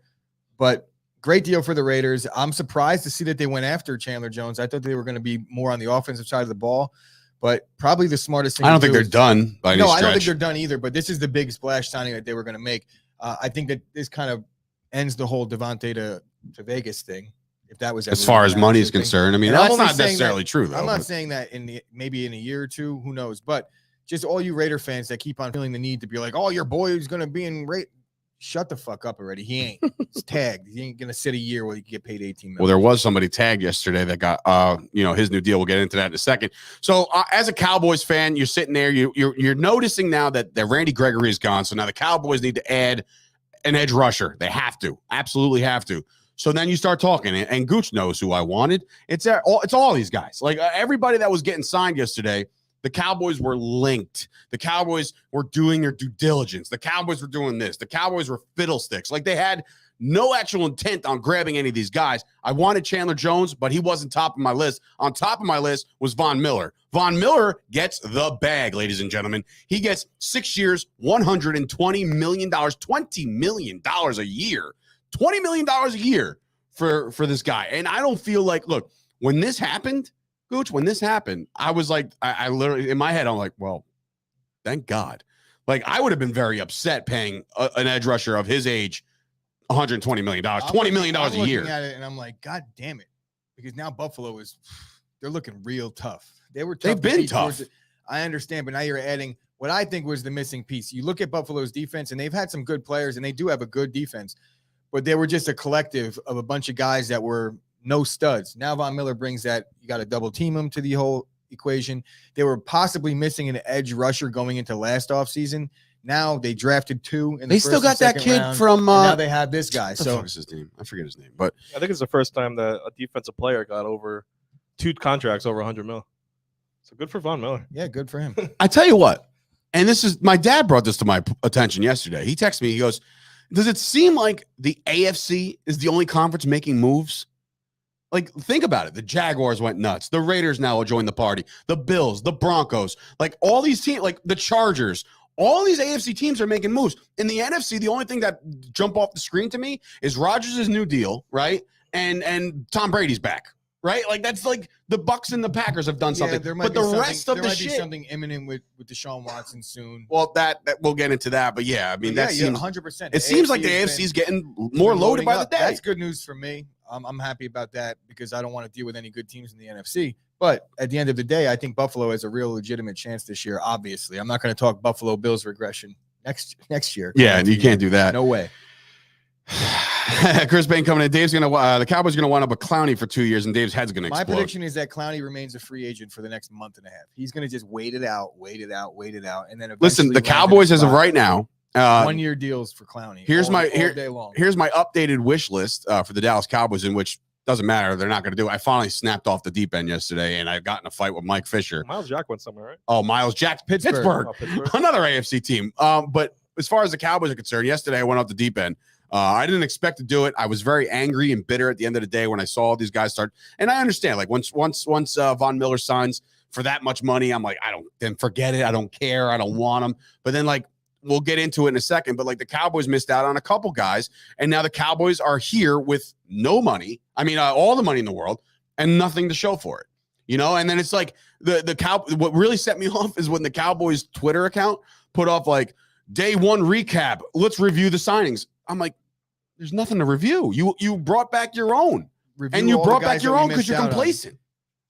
But great deal for the Raiders. I'm surprised to see that they went after Chandler Jones. I thought they were going to be more on the offensive side of the ball. But probably the smartest thing. I don't think they're done by any stretch. I don't think they're done either. But this is the big splash signing that they were going to make. I think that this kind of ends the whole Devontae to Vegas thing. If that was as far as money is concerned, I mean, that's not necessarily true, though. I'm not saying that maybe in a year or two, who knows? But just all you Raider fans that keep on feeling the need to be like, "Oh, your boy is going to be in rate." Shut the fuck up already. He ain't. He's tagged. He ain't going to sit a year where he can get paid $18 million. Well, there was somebody tagged yesterday that got, his new deal. We'll get into that in a second. So, as a Cowboys fan, you're sitting there. You're noticing now that Randy Gregory is gone. So now the Cowboys need to add an edge rusher. They have to, absolutely have to. So then you start talking, and Gooch knows who I wanted. It's all these guys. Like everybody that was getting signed yesterday, the Cowboys were linked. The Cowboys were doing their due diligence. The Cowboys were doing this. The Cowboys were fiddlesticks. Like they had no actual intent on grabbing any of these guys. I wanted Chandler Jones, but he wasn't top of my list. On top of my list was Von Miller. Von Miller gets the bag, ladies and gentlemen. He gets 6 years, $120 million, $20 million a year. $20 million a year for this guy. And I don't feel like, look, when this happened, Gooch, I was like, I literally, in my head, I'm like, well, thank God. Like, I would have been very upset paying an edge rusher of his age $120 million, $20 million a year. At it and I'm like, God damn it. Because now Buffalo they're looking real tough. They've been tough. I understand, but now you're adding what I think was the missing piece. You look at Buffalo's defense, and they've had some good players, and they do have a good defense, but they were just a collective of a bunch of guys that were no studs. Now Von Miller brings that. You got to double team him to the whole equation. They were possibly missing an edge rusher going into last offseason. Now they drafted 2 in the They still got that kid round, from now they have this guy. So what is his name? I forget his name, but I think it's the first time that a defensive player got over 2 contracts over $100 million. So good for Von Miller. Yeah, good for him. I tell you what, and this is my dad brought this to my attention yesterday. He texted me. He goes, "Does it seem like the AFC is the only conference making moves?" Like, think about it. The Jaguars went nuts. The Raiders now will join the party. The Bills, the Broncos, like all these teams, like the Chargers, all these AFC teams are making moves. In the NFC, the only thing that jump off the screen to me is Rodgers' new deal, right? And Tom Brady's back, right? Like that's like the Bucks and the Packers have done something. But the rest of the shit, be something imminent with Deshaun Watson soon. Well, that we'll get into that. But yeah, I mean, that seems 100%. It seems like the AFC is getting more loaded by the day. That's good news for me. I'm happy about that because I don't want to deal with any good teams in the NFC. But at the end of the day, I think Buffalo has a real legitimate chance this year, obviously. I'm not going to talk Buffalo Bills regression next year. Yeah, and you can't do that. No way. Chris Bain coming in. Dave's gonna the Cowboys are gonna wind up with Clowney for 2 years, and Dave's head's gonna explode. My prediction is that Clowney remains a free agent for the next month and a half. He's gonna just wait it out, and then listen. The Cowboys, as of right now, 1 year deals for Clowney. Here's all my day long. Here's my updated wish list for the Dallas Cowboys, in which doesn't matter. They're not going to do it. I finally snapped off the deep end yesterday, and I got in a fight with Mike Fisher. Miles Jack went somewhere, right? Oh, Miles Jack, Pittsburgh. Oh, Pittsburgh. Another AFC team. But as far as the Cowboys are concerned, yesterday I went off the deep end. I didn't expect to do it. I was very angry and bitter at the end of the day when I saw all these guys start. And I understand, like once Von Miller signs for that much money, I'm like, then forget it. I don't care. I don't want him. But then like, we'll get into it in a second, but like the Cowboys missed out on a couple guys, and now the Cowboys are here with no money. I mean, all the money in the world and nothing to show for it, you know? And then it's like what really set me off is when the Cowboys Twitter account put off like day one recap. Let's review the signings. I'm like, there's nothing to review. You brought back your own, and you brought back your own because you're complacent.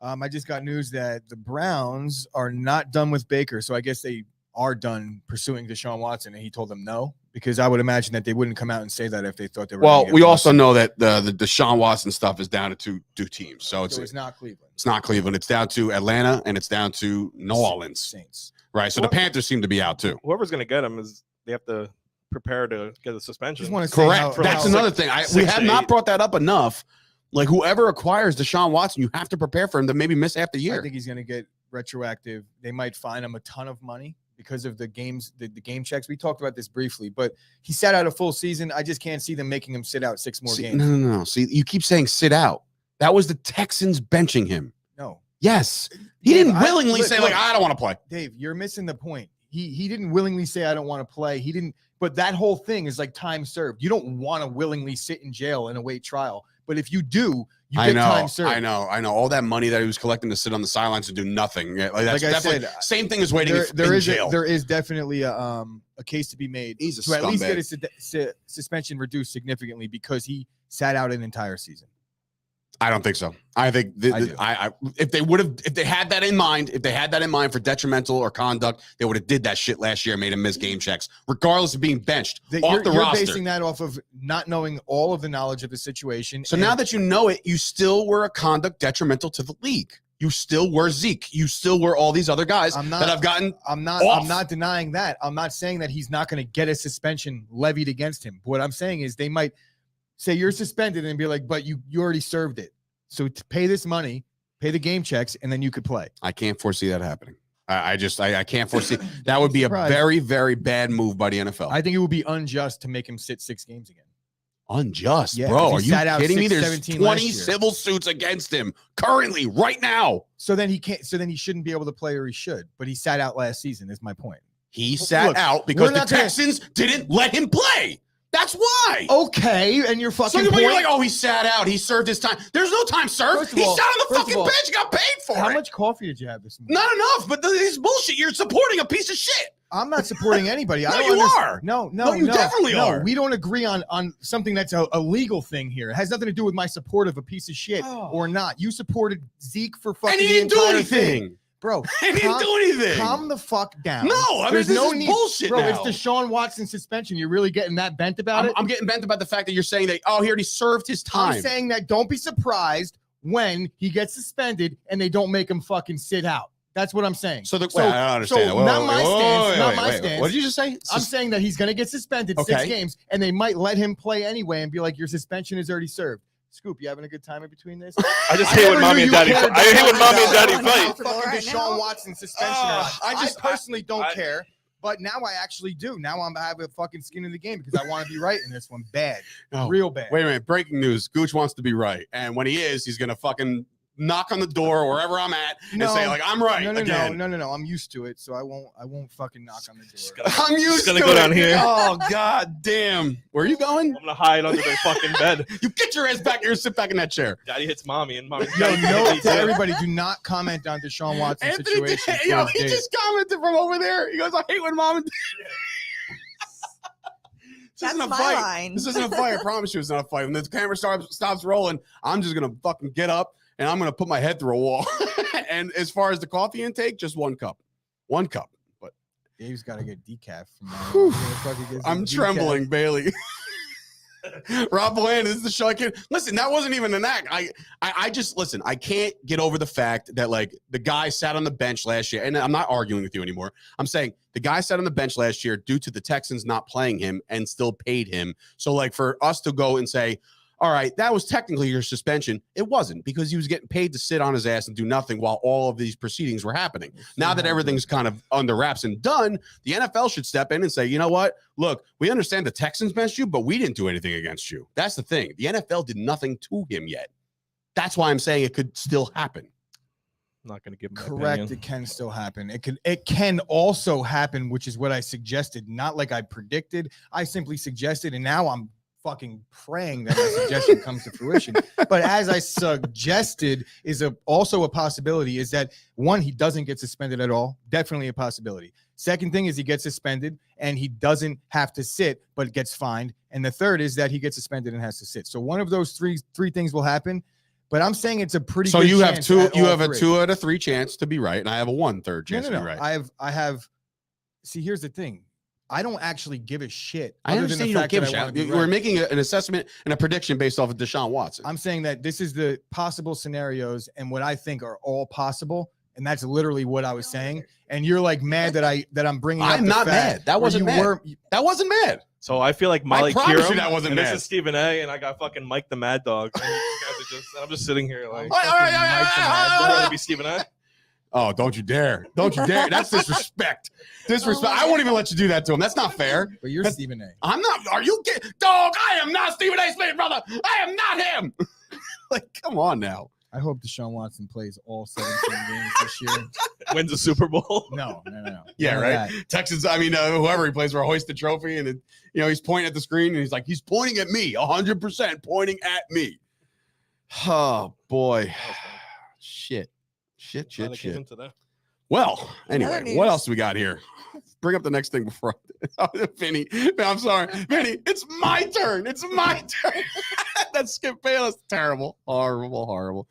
I just got news that the Browns are not done with Baker, so I guess they are done pursuing Deshaun Watson, and he told them no, because I would imagine that they wouldn't come out and say that if they thought they were. Well, we also know that the Deshaun Watson stuff is down to two teams, so it's not Cleveland. It's not Cleveland. It's down to Atlanta, and it's down to New Orleans Saints. Right. So the Panthers seem to be out too. Whoever's going to get him they have to prepare to get a suspension. Correct. That's another thing. We have not brought that up enough. Like whoever acquires Deshaun Watson, you have to prepare for him to maybe miss half the year. I think he's going to get retroactive. They might fine him a ton of money because of the games, the game checks. We talked about this briefly, but he sat out a full season. I just can't see them making him sit out 6 more games. No. See, you keep saying sit out. That was the Texans benching him. No. Yes. He didn't willingly say, like, I don't want to play. Dave, you're missing the point. He didn't willingly say, I don't want to play. He didn't. But that whole thing is like time served. You don't want to willingly sit in jail and await trial. But if you do, you get time served. I know. All that money that he was collecting to sit on the sidelines and do nothing. Like I said, same thing as waiting in jail. There is definitely a case to be made to at least get his suspension reduced significantly because he sat out an entire season. I don't think so. I think if they had that in mind, for detrimental or conduct, they would have did that shit last year and made him miss game checks, regardless of being benched off the roster. You're basing that off of not knowing all of the knowledge of the situation. So now that you know it, you still were a conduct detrimental to the league. You still were Zeke. You still were all these other guys that have gotten. I'm not denying that. I'm not saying that he's not going to get a suspension levied against him. What I'm saying is they might say you're suspended and be like, but you already served it. So to pay this money, pay the game checks, and then you could play. I can't foresee that happening. I can't foresee. That would be a very, very bad move by the NFL. I think it would be unjust to make him sit 6 games again. Unjust, yeah, bro. Are you kidding me? There's 20 civil suits against him currently, right now. So then he can't. So then he shouldn't be able to play, or he should. But he sat out last season. Is my point. He sat out because the Texans didn't let him play. That's why. Okay, and you're fucking. So you're like, oh, he sat out. He served his time. There's no time served. He sat on the fucking bench. Got paid for it. How much coffee did you have this morning? Not enough. But this bullshit. You're supporting a piece of shit. I'm not supporting anybody. No, you are. No, you definitely are. We don't agree on something that's a legal thing here. It has nothing to do with my support of a piece of shit or not. You supported Zeke for fucking. And he didn't do anything. Bro, he didn't do anything. Calm the fuck down. No, I mean, this is bullshit. Bro, now. it's Deshaun Watson suspension. You're really getting that bent about it? I'm getting bent about the fact that you're saying that, he already served his time. I'm saying that don't be surprised when he gets suspended and they don't make him fucking sit out. That's what I'm saying. I don't understand. Not my stance. What did you just say? I'm saying that he's going to get suspended 6 games, and they might let him play anyway and be like, your suspension is already served. Scoop, you having a good time in between this? I just hate when mommy and daddy fight. I hate when mommy and daddy fight. Fucking Deshaun Watson suspension. I personally don't care, but now I actually do. Now I have a fucking skin in the game because I want to be right in this one. Bad. Real bad. Wait a minute. Breaking news. Gooch wants to be right. And when he is, he's going to fucking knock on the door wherever I'm at and say, like, I'm right. No. I'm used to it, so I won't fucking knock on the door. I'm used to it. Go down here. Oh, god damn. Where are you going? I'm gonna hide under their fucking bed. You get your ass back here and sit back in that chair. Daddy hits mommy and mommy. Everybody, do not comment on Deshaun Watson's situation. He just commented from over there. He goes, I hate when mom and That's my line. This isn't a fight. I promise you it's not a fight. When the camera stops rolling, I'm just going to fucking get up and I'm going to put my head through a wall. And as far as the coffee intake, just 1 cup. 1 cup. But Dave's got to get decaf from now Whew. on. Who the fuck he gets I'm his decaf? trembling, Bailey. Rob Bland, this is the show. I can't listen. That wasn't even an act. I just listen. I can't get over the fact that like the guy sat on the bench last year, and I'm not arguing with you anymore. I'm saying the guy sat on the bench last year due to the Texans not playing him and still paid him. So like for us to go and say, all right, that was technically your suspension. It wasn't, because he was getting paid to sit on his ass and do nothing while all of these proceedings were happening. Now that everything's kind of under wraps and done, the NFL should step in and say, you know what? Look, we understand the Texans benched you, but we didn't do anything against you. That's the thing. The NFL did nothing to him yet. That's why I'm saying it could still happen. I'm not going to give my Correct. opinion. It can still happen. It can also happen, which is what I suggested. Not like I predicted. I simply suggested, and now I'm fucking praying that my suggestion comes to fruition. But as I suggested, is also a possibility is that one, he doesn't get suspended at all. Definitely a possibility. Second thing is he gets suspended and he doesn't have to sit, but gets fined. And the third is that he gets suspended and has to sit. So one of those three things will happen. But I'm saying it's a pretty So good you have chance two. at You all have a three. 2 out of 3 chance to be right, and I have a 1/3 chance to be right. I have. See, here's the thing. I don't actually give a shit. I other understand than you the don't fact give a that I wanna shit. be We're right. making an assessment and a prediction based off of Deshaun Watson. I'm saying that this is the possible scenarios and what I think are all possible, and that's literally what I was saying. And you're like mad that I'm bringing. I'm up the not fact mad. That where wasn't you mad. were- That wasn't mad. So I feel like Molly promise you Kieran, that wasn't and mad. this is Stephen A, and I got fucking Mike the Mad Dog. And you guys are just, I'm just sitting here like, All right, I'd rather be Stephen A. Oh, don't you dare. Don't you dare. That's disrespect. Disrespect. I won't even let you do that to him. That's not fair. But you're That's- Stephen A. I'm not. Are you kidding? Dog, I am not Stephen A. Smith, brother. I am not him. Like, come on now. I hope Deshaun Watson plays all 17 games this year. Wins a Super Bowl. No. Yeah, None of right. that. Texans, whoever he plays for, hoist the trophy, and he's pointing at the screen, and he's like, he's pointing at me, 100% pointing at me. Oh boy, shit. Glad I came in today. Well, Another anyway, news. what else do we got here? Bring up the next thing before Vinny. I'm sorry, Vinny. It's my turn. It's my turn. That Skip Bayless, terrible, horrible.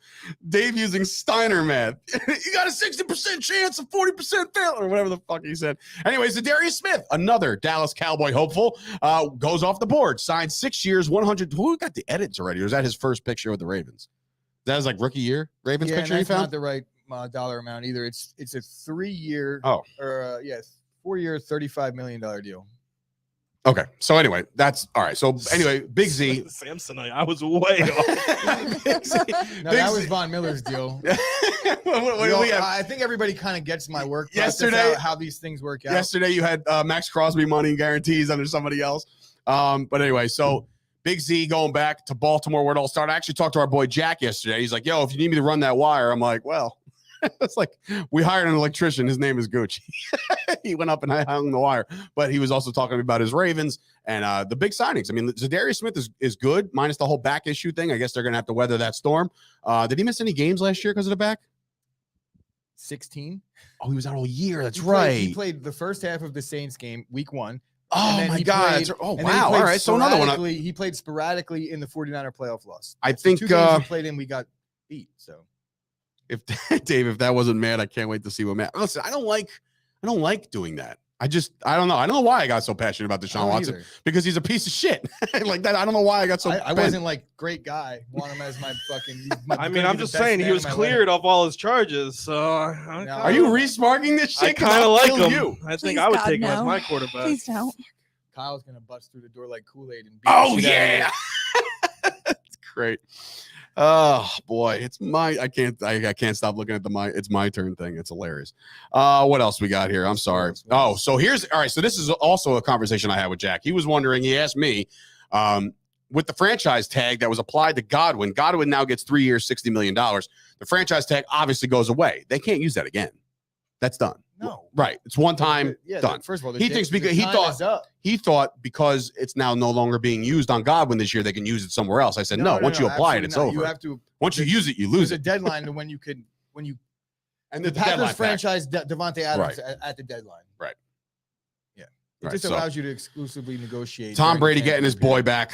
Dave using Steiner math. You got a 60% chance of 40% fail, or whatever the fuck he said. Anyways, Darius Smith, another Dallas Cowboy hopeful, goes off the board. Signed 6 years, 100. Who got the edits already? Or is that his first picture with the Ravens? That was like rookie year Ravens Yeah, picture and he that's not found. the right dollar amount either. It's a 3-year. Oh. Or 4-year, $35 million deal. Okay, so anyway, that's all right. So anyway, Big Z. Samsonite. I was way off. Big Z. No, Big that was Z- Von Miller's deal. what do we have? I think everybody kind of gets my work process, Yesterday- how these things work out. Yesterday you had Max Crosby money guarantees under somebody else. But anyway, so Big Z going back to Baltimore where it all started. I actually talked to our boy Jack yesterday. He's like, yo, if you need me to run that wire, I'm like, well, it's like we hired an electrician. His name is Gooch. He went up and hung the wire, but he was also talking about his Ravens and the big signings. I mean, Zadarius Smith is good, minus the whole back issue thing. I guess they're going to have to weather that storm. Did he miss any games last year because of the back? 16. Oh, he was out all year. That's He right. played the first half of the Saints game, week 1. Oh and then my he God. played- Oh and then he wow. All played right. So another one. He played sporadically in the 49er playoff loss. I The think 2 games he played in, we got beat. So if Dave, if that wasn't mad, I can't wait to see what Matt. Listen, I don't like doing that. I don't know. I don't know why I got so passionate about I Deshaun don't Watson either. because he's a piece of shit. Like that. I don't know why I got so. I wasn't like great guy. Want him as my fucking. I mean, I'm just saying he was cleared of all his charges. So Are you re-sparking this shit? I 'Cause kind of I'll like kill him. you. I think Please, I would God, take him as no. my quarterback. Please don't. Kyle's gonna bust through the door like Kool-Aid and beat Oh the shit out of you. yeah. That's great. Oh boy, it's my. I can't stop looking at it's my turn thing. It's hilarious. What else we got here? I'm sorry. What else? Oh, so here's all right. So this is also a conversation I had with Jack. He was wondering. He asked me, with the franchise tag that was applied to Godwin. Godwin now gets 3 years, $60 million. The franchise tag obviously goes away. They can't use that again. That's done. No. Right. It's one time Yeah, done. First of all, He thinks because he thought because it's now no longer being used on Godwin this year, they can use it somewhere else. I said, no, once you apply it, it's absolutely over. not. You have to. Once you use it, you lose There's a it. deadline to when you And the the deadline Packers back. franchise Devontae Adams at the deadline. Right. Yeah. It just allows you to exclusively negotiate. Tom Brady getting his boy back.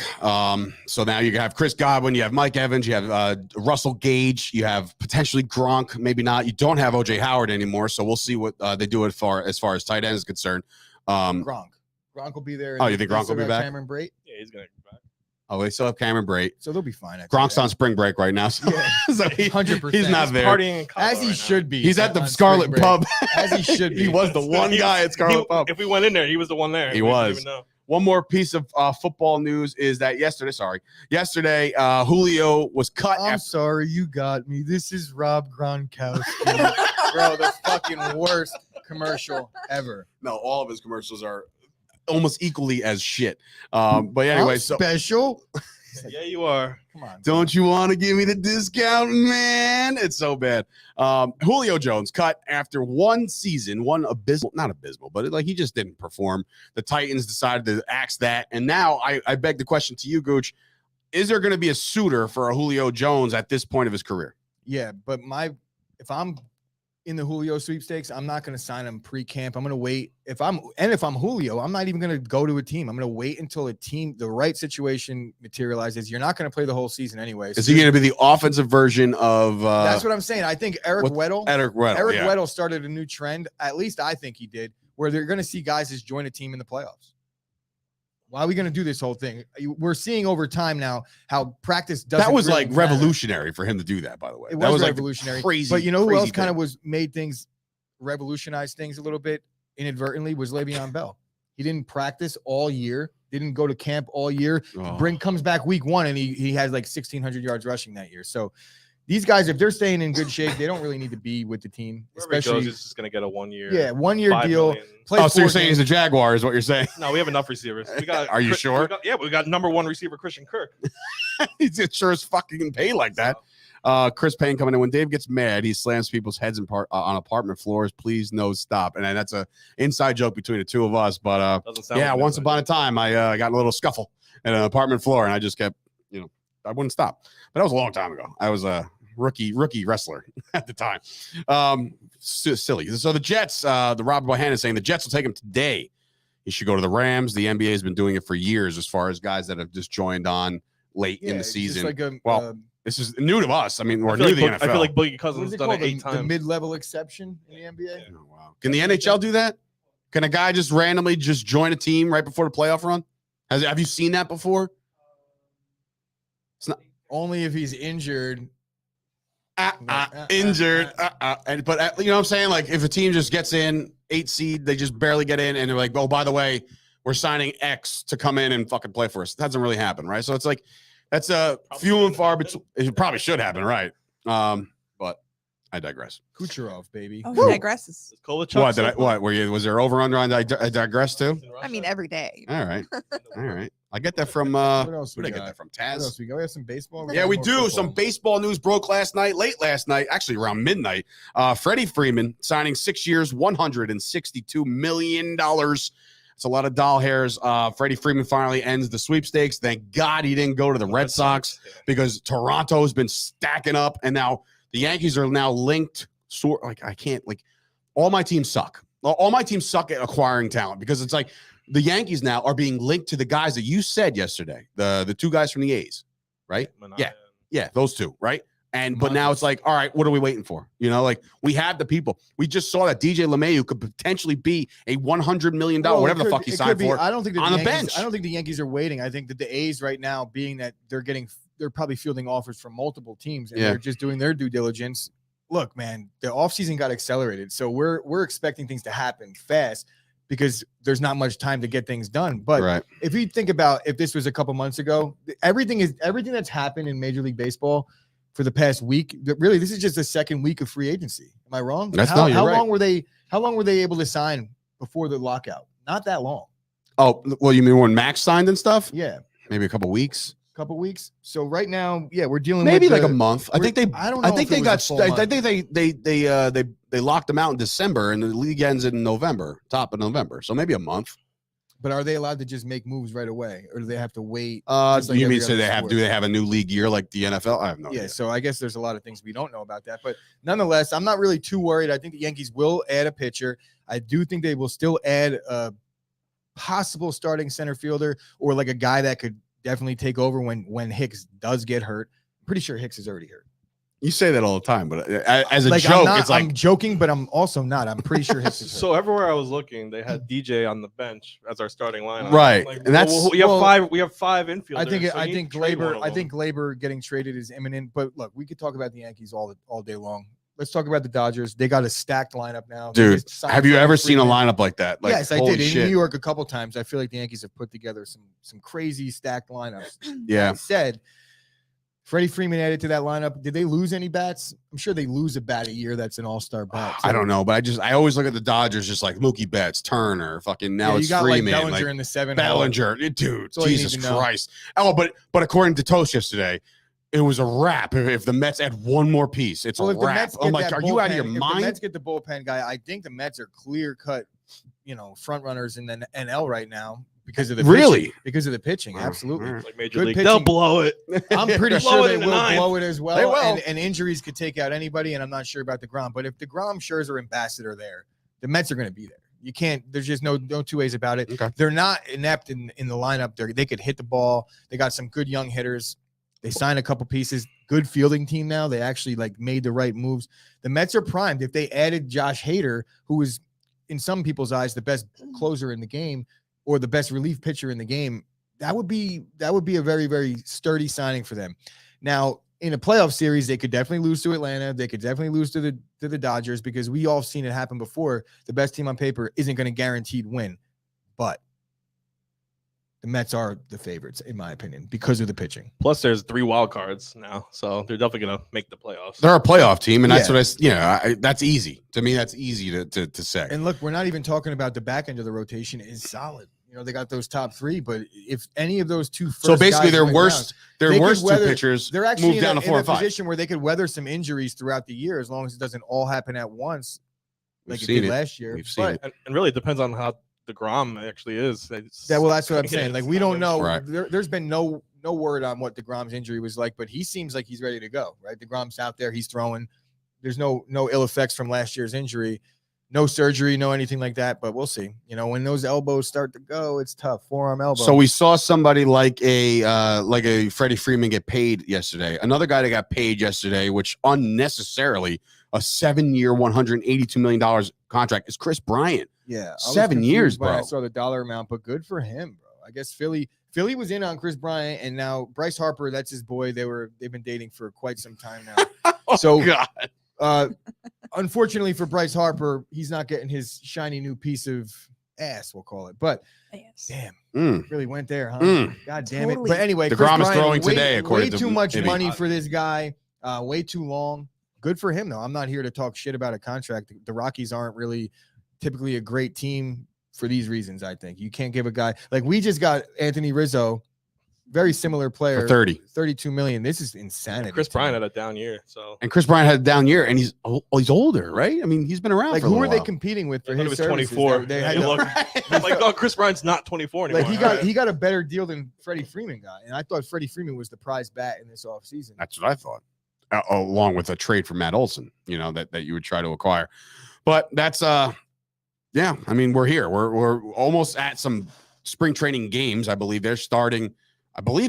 So now you have Chris Godwin, you have Mike Evans, you have Russell Gage, you have potentially Gronk, maybe not. You don't have OJ Howard anymore, so we'll see what they do as far as tight end is concerned. Gronk will be there. Oh, you think Gronk will be back? Cameron Brate? Yeah, he's gonna be back. Oh, they still have Cameron Brate. So they'll be fine. Gronk's on spring break right now, so, so 100%. He's not there. Partying in Colorado as he should be. He's at the Scarlet Pub. As he should be. He was the one guy at Scarlet Pub. If we went in there, he was the one there. He was. One more piece of football news is that yesterday, Julio was cut. I'm sorry, you got me. This is Rob Gronkowski. Bro, the fucking worst commercial ever. No, all of his commercials are almost equally as shit. But anyway, so special. Yeah, you are. Come on. Don't you want to give me the discount, man? It's so bad. Julio Jones cut after one season, not abysmal, but he just didn't perform. The Titans decided to axe that. And now I beg the question to you, Gooch. Is there going to be a suitor for a Julio Jones at this point of his career? Yeah, but if I'm in the Julio sweepstakes, I'm not going to sign him pre-camp. I'm going to wait. If I'm Julio, I'm not even going to go to a team. I'm going to wait until the right situation materializes. You're not going to play the whole season anyway. So is he going to be the offensive version of? That's what I'm saying. I think Eric Weddle Weddle started a new trend. At least I think he did, where they're going to see guys just join a team in the playoffs. Why are we going to do this whole thing? We're seeing over time now how practice doesn't. That was really like revolutionary for him to do that, by the way. It that was revolutionary. Like crazy. But you know who else kind of made things revolutionize things a little bit inadvertently was Le'Veon Bell. He didn't practice all year, didn't go to camp all year. Comes back week 1 and he has like 1,600 yards rushing that year. So these guys, if they're staying in good shape, they don't really need to be with the team. Especially, he's just going to get a 1 year. Yeah, 1 year deal. So you're saying he's a Jaguar, is what you're saying? No, we have enough receivers. We got. Are you sure? We got number 1 receiver Christian Kirk. He's sure as fucking pay like that. Chris Payne coming in. When Dave gets mad, he slams people's heads on apartment floors. Please, no, stop. And that's a inside joke between the two of us. But once upon a time, I got in a little scuffle at an apartment floor, and I just kept, I wouldn't stop. But that was a long time ago. I was a rookie wrestler at the time. Silly. So the Jets, the Robert Bohannon is saying the Jets will take him today. He should go to the Rams. The NBA has been doing it for years as far as guys that have just joined on late in the season. This is new to us. I mean, we're new to the NFL. I feel like Boogie Cousins has done it 8 times. The mid-level exception in the NBA. Oh, wow. Can the NHL do that? Can a guy just randomly just join a team right before the playoff run? Have you seen that before? It's not only if he's injured. Injured. But you know what I'm saying? Like if a team just gets in 8 seed, they just barely get in, and they're like, oh, by the way, we're signing X to come in and fucking play for us. That doesn't really happen, right? So it's like that's a few and far between. It probably should happen, right? But I digress. Kucherov, baby. Oh, he digresses. What? Was there over under on I digress too? I mean, every day. All right. I get that from what did I get that from? Taz. What else we got? We have some baseball. Yeah, we do. Football. Some baseball news broke late last night, actually around midnight. Freddie Freeman signing 6 years, $162 million. It's a lot of doll hairs. Freddie Freeman finally ends the sweepstakes. Thank God he didn't go to the Red Sox because Toronto's been stacking up, and now the Yankees are now linked. All my teams suck. All my teams suck at acquiring talent because it's like the Yankees now are being linked to the guys that you said yesterday, the 2 guys from the A's, right? Yeah, those 2, right? But now it's like, all right, what are we waiting for? We have the people. We just saw that DJ LeMahieu could potentially be a $100 million, whatever the fuck he signed for. I don't think on the bench. I don't think the Yankees are waiting. I think that the A's right now, being that they're probably fielding offers from multiple teams, and they're just doing their due diligence. Look, man, the offseason got accelerated, so we're expecting things to happen fast because there's not much time to get things done. But if you think about if this was a couple months ago, everything that's happened in Major League Baseball for the past week, really, this is just the second week of free agency. Am I wrong? How long were they able to sign before the lockout? Not that long. Oh, well, you mean when Max signed and stuff? Yeah, maybe a couple weeks. So right now, we're dealing maybe with like a month. I think they they locked them out in December, and the league ends in November, top of November. So maybe a month. But are they allowed to just make moves right away, or do they have to wait? You mean so do they have a new league year like the NFL? I have no idea. Yeah, so I guess there's a lot of things we don't know about that. But nonetheless, I'm not really too worried. I think the Yankees will add a pitcher. I do think they will still add possible starting center fielder or like a guy that could definitely take over when Hicks does get hurt. I'm pretty sure Hicks is already hurt. You say that all the time, but as a like, joke, it's like I'm joking, but I'm also not. I'm pretty sure Hicks is hurt. So everywhere I was looking, they had DJ on the bench as our starting lineup. Right, Like, and that's we have five infielders. I think Glaber getting traded is imminent. But look, we could talk about the Yankees all day long. Let's talk about the Dodgers. They got a stacked lineup now. Dude, have you ever seen a lineup like that? Like, yes, I did in New York a couple times. I feel like the Yankees have put together some crazy stacked lineups. Yeah. I said Freddie Freeman added to that lineup. Did they lose any bats? I'm sure they lose a bat a year that's an all-star bat. I don't know, but I always look at the Dodgers just like Mookie Betts, Turner, fucking now it's you got Freeman. like Bellinger in the 7. Bellinger, dude, Jesus Christ. Oh, but according to Toast yesterday, it was a wrap. If the Mets add one more piece, it's a wrap. I'm like, are you out of your mind? If the Mets get the bullpen guy, I think the Mets are clear-cut, front runners in the NL right now. Because of the pitching. Because of the pitching, absolutely. Like Major League, they'll blow it. I'm pretty sure they will blow it as well. They will. And injuries could take out anybody, and I'm not sure about DeGrom. But if DeGrom, Scherzer, and Bassett are there, the Mets are going to be there. You can't. There's just no two ways about it. Okay. They're not inept in the lineup. They could hit the ball. They got some good young hitters. They signed a couple pieces. Good fielding team now. They actually made the right moves. The Mets are primed. If they added Josh Hader, who is in some people's eyes the best closer in the game, or the best relief pitcher in the game, that would be a very, very sturdy signing for them. Now, in a playoff series, they could definitely lose to Atlanta. They could definitely lose to the Dodgers, because we all have seen it happen before. The best team on paper isn't going to guaranteed win, but the Mets are the favorites, in my opinion, because of the pitching. Plus, there's 3 wild cards now, so they're definitely going to make the playoffs. They're a playoff team, and that's what that's easy. To me, that's easy to say. And look, we're not even talking about the back end of the rotation is solid. They got those top 3, but if any of those two first so basically their worst two pitchers they're actually move down to 4 and 5. Position where they could weather some injuries throughout the year, as long as it doesn't all happen at once, like it did last year. We've seen it. And really, it depends on how DeGrom actually is. That's what I'm saying. Like, we don't know. Right. There's been no word on what DeGrom's injury was like, but he seems like he's ready to go. Right, DeGrom's out there. He's throwing. There's no ill effects from last year's injury. No surgery, no anything like that, but we'll see. When those elbows start to go, it's tough. Forearm elbow. So we saw somebody like a Freddie Freeman get paid yesterday. Another guy that got paid yesterday, which unnecessarily a 7-year, $182 million contract, is Chris Bryant. Yeah, 7 years, bro. I saw the dollar amount, but good for him, bro. I guess Philly was in on Chris Bryant, and now Bryce Harper, that's his boy. They've been dating for quite some time now. God. Unfortunately for Bryce Harper, he's not getting his shiny new piece of ass, we'll call it. But damn, really went there, huh? God damn it. But anyway, DeGrom is throwing today, according to way too much Ibby. money for this guy. Way too long. Good for him, though. I'm not here to talk shit about a contract. The Rockies aren't really typically a great team for these reasons, I think. You can't give a guy like we just got Anthony Rizzo. Very similar player. For 32 million. This is insanity. Chris Bryant had a down year. And Chris Bryant had a down year, and he's older, right? I mean, he's been around for a who are while. they competing with for his was services? 24. They had Chris Bryant's not 24 anymore. He got a better deal than Freddie Freeman got. And I thought Freddie Freeman was the prize bat in this offseason. That's what I thought. Along with a trade for Matt Olson, that you would try to acquire. But that's I mean, we're here. We're almost at some spring training games. I believe they're starting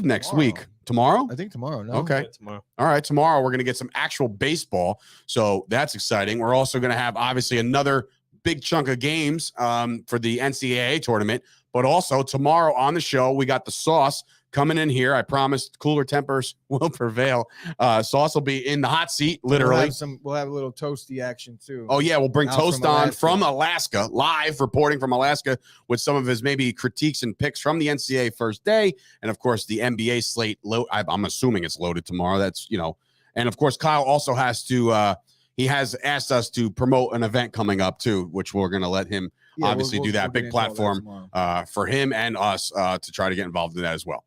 next week. Tomorrow? I think tomorrow. No. Okay. Yeah, tomorrow. All right. Tomorrow we're going to get some actual baseball. So that's exciting. We're also going to have obviously another big chunk of games for the NCAA tournament. But also tomorrow on the show, we got the Sauce coming in here. I promised cooler tempers will prevail. Sauce will be in the hot seat, literally. We'll have a little toasty action too. Oh, yeah. We'll bring Out Toast from on Alaska. from Alaska, live reporting from Alaska with some of his maybe critiques and picks from the NCAA first day. And, of course, the NBA slate. I'm assuming it's loaded tomorrow. That's, and, of course, Kyle also has to he has asked us to promote an event coming up, too, which we're going to let him obviously do that. Big platform for him and us to try to get involved in that as well.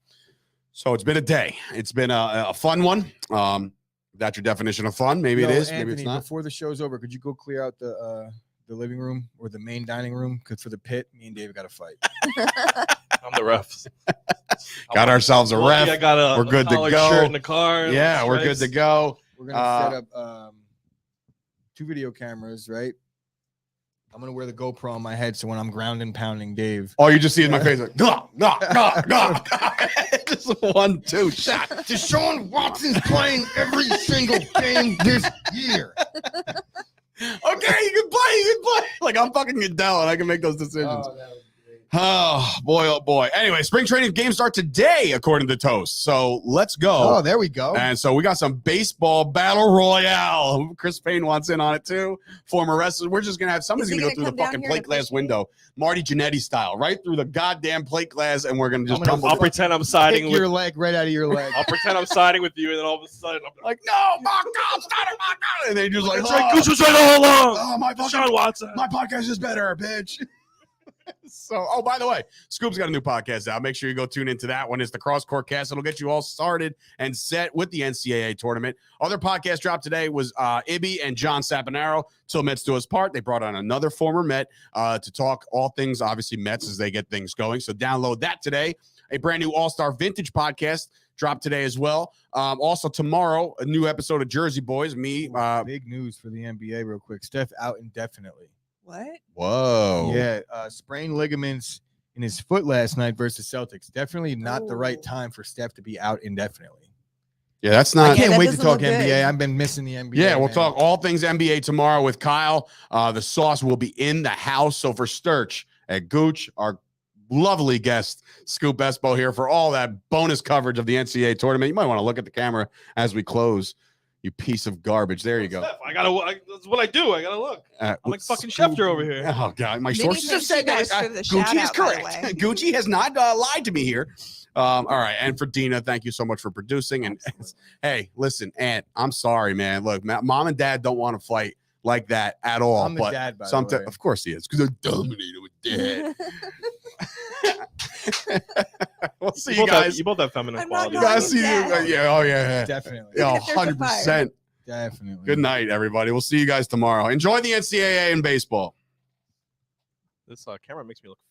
So it's been a day. It's been a fun one. That's your definition of fun. Maybe it is. Anthony, maybe it's not. Before the show's over, could you go clear out the living room or the main dining room? Because for the pit, me and David got to fight. I'm the refs. Got ourselves a ref. I got we're good to go. Shirt in the car. Yeah, we're good to go. We're gonna set up 2 video cameras, right? I'm gonna wear the GoPro on my head so when I'm ground and pounding Dave. All you just see is my face like, nah. Just 1-2 shot. Deshaun Watson's playing every single game this year. Okay, you can play. Like I'm fucking Goodell and I can make those decisions. Oh, boy. Anyway, spring training games start today, according to Toast. So let's go. Oh, there we go. And so we got some baseball battle royale. Chris Payne wants in on it too. Former wrestlers. We're just gonna have somebody's gonna go through the fucking plate glass window, Marty Jannetty style, right through the goddamn plate glass, and we're gonna just tumble. I'll pretend I'm siding Kick with your leg right out of your leg. I'll pretend I'm siding with you, and then all of a sudden I'm like, no, fuck off, stop it, fuck off. And they just like, Gooch was right all along. Oh, my Deshaun Watson. My podcast is better, bitch. So, by the way, Scoop's got a new podcast out. Make sure you go tune into that one. It's the Cross Court Cast. It'll get you all started and set with the NCAA tournament. Other podcast drop today was Ibby and John Saponaro, Till Mets Do Us Part. They brought on another former Met to talk all things, obviously, Mets as they get things going. So download that today. A brand new All-Star Vintage podcast dropped today as well. Also tomorrow, a new episode of Jersey Boys. Big news for the NBA real quick. Steph out indefinitely. What? Whoa. Yeah, sprained ligaments in his foot last night versus Celtics. Definitely not the right time for Steph to be out indefinitely. Yeah, that's not. I can't that wait to doesn't talk look NBA. good. I've been missing the NBA. Yeah, we'll man. talk all things NBA tomorrow with Kyle. The sauce will be in the house. So for Sturch at Gooch, our lovely guest, Scoop Espo here for all that bonus coverage of the NCAA tournament. You might want to look at the camera as we close. You piece of garbage. There you go. That's what I do. I gotta look. I'm like fucking Schefter over here. Oh God, my Minnie sources have thinks said you guys that threw the Gucci shout is out, by the correct. way. Gucci has not lied to me here. All right, and for Dina, thank you so much for producing. And hey, listen, Aunt, I'm sorry, man. Look, mom and dad don't want to fight like that at all. I'm the but dad, by the way. of course he is, because they're dominated with dad. We'll see you guys. You both have feminine I'm not qualities. You guys see you. Dad. Yeah. Definitely. Yeah, Even if there's a fire. 100%. Definitely. Good night, everybody. We'll see you guys tomorrow. Enjoy the NCAA and baseball. This camera makes me look fat.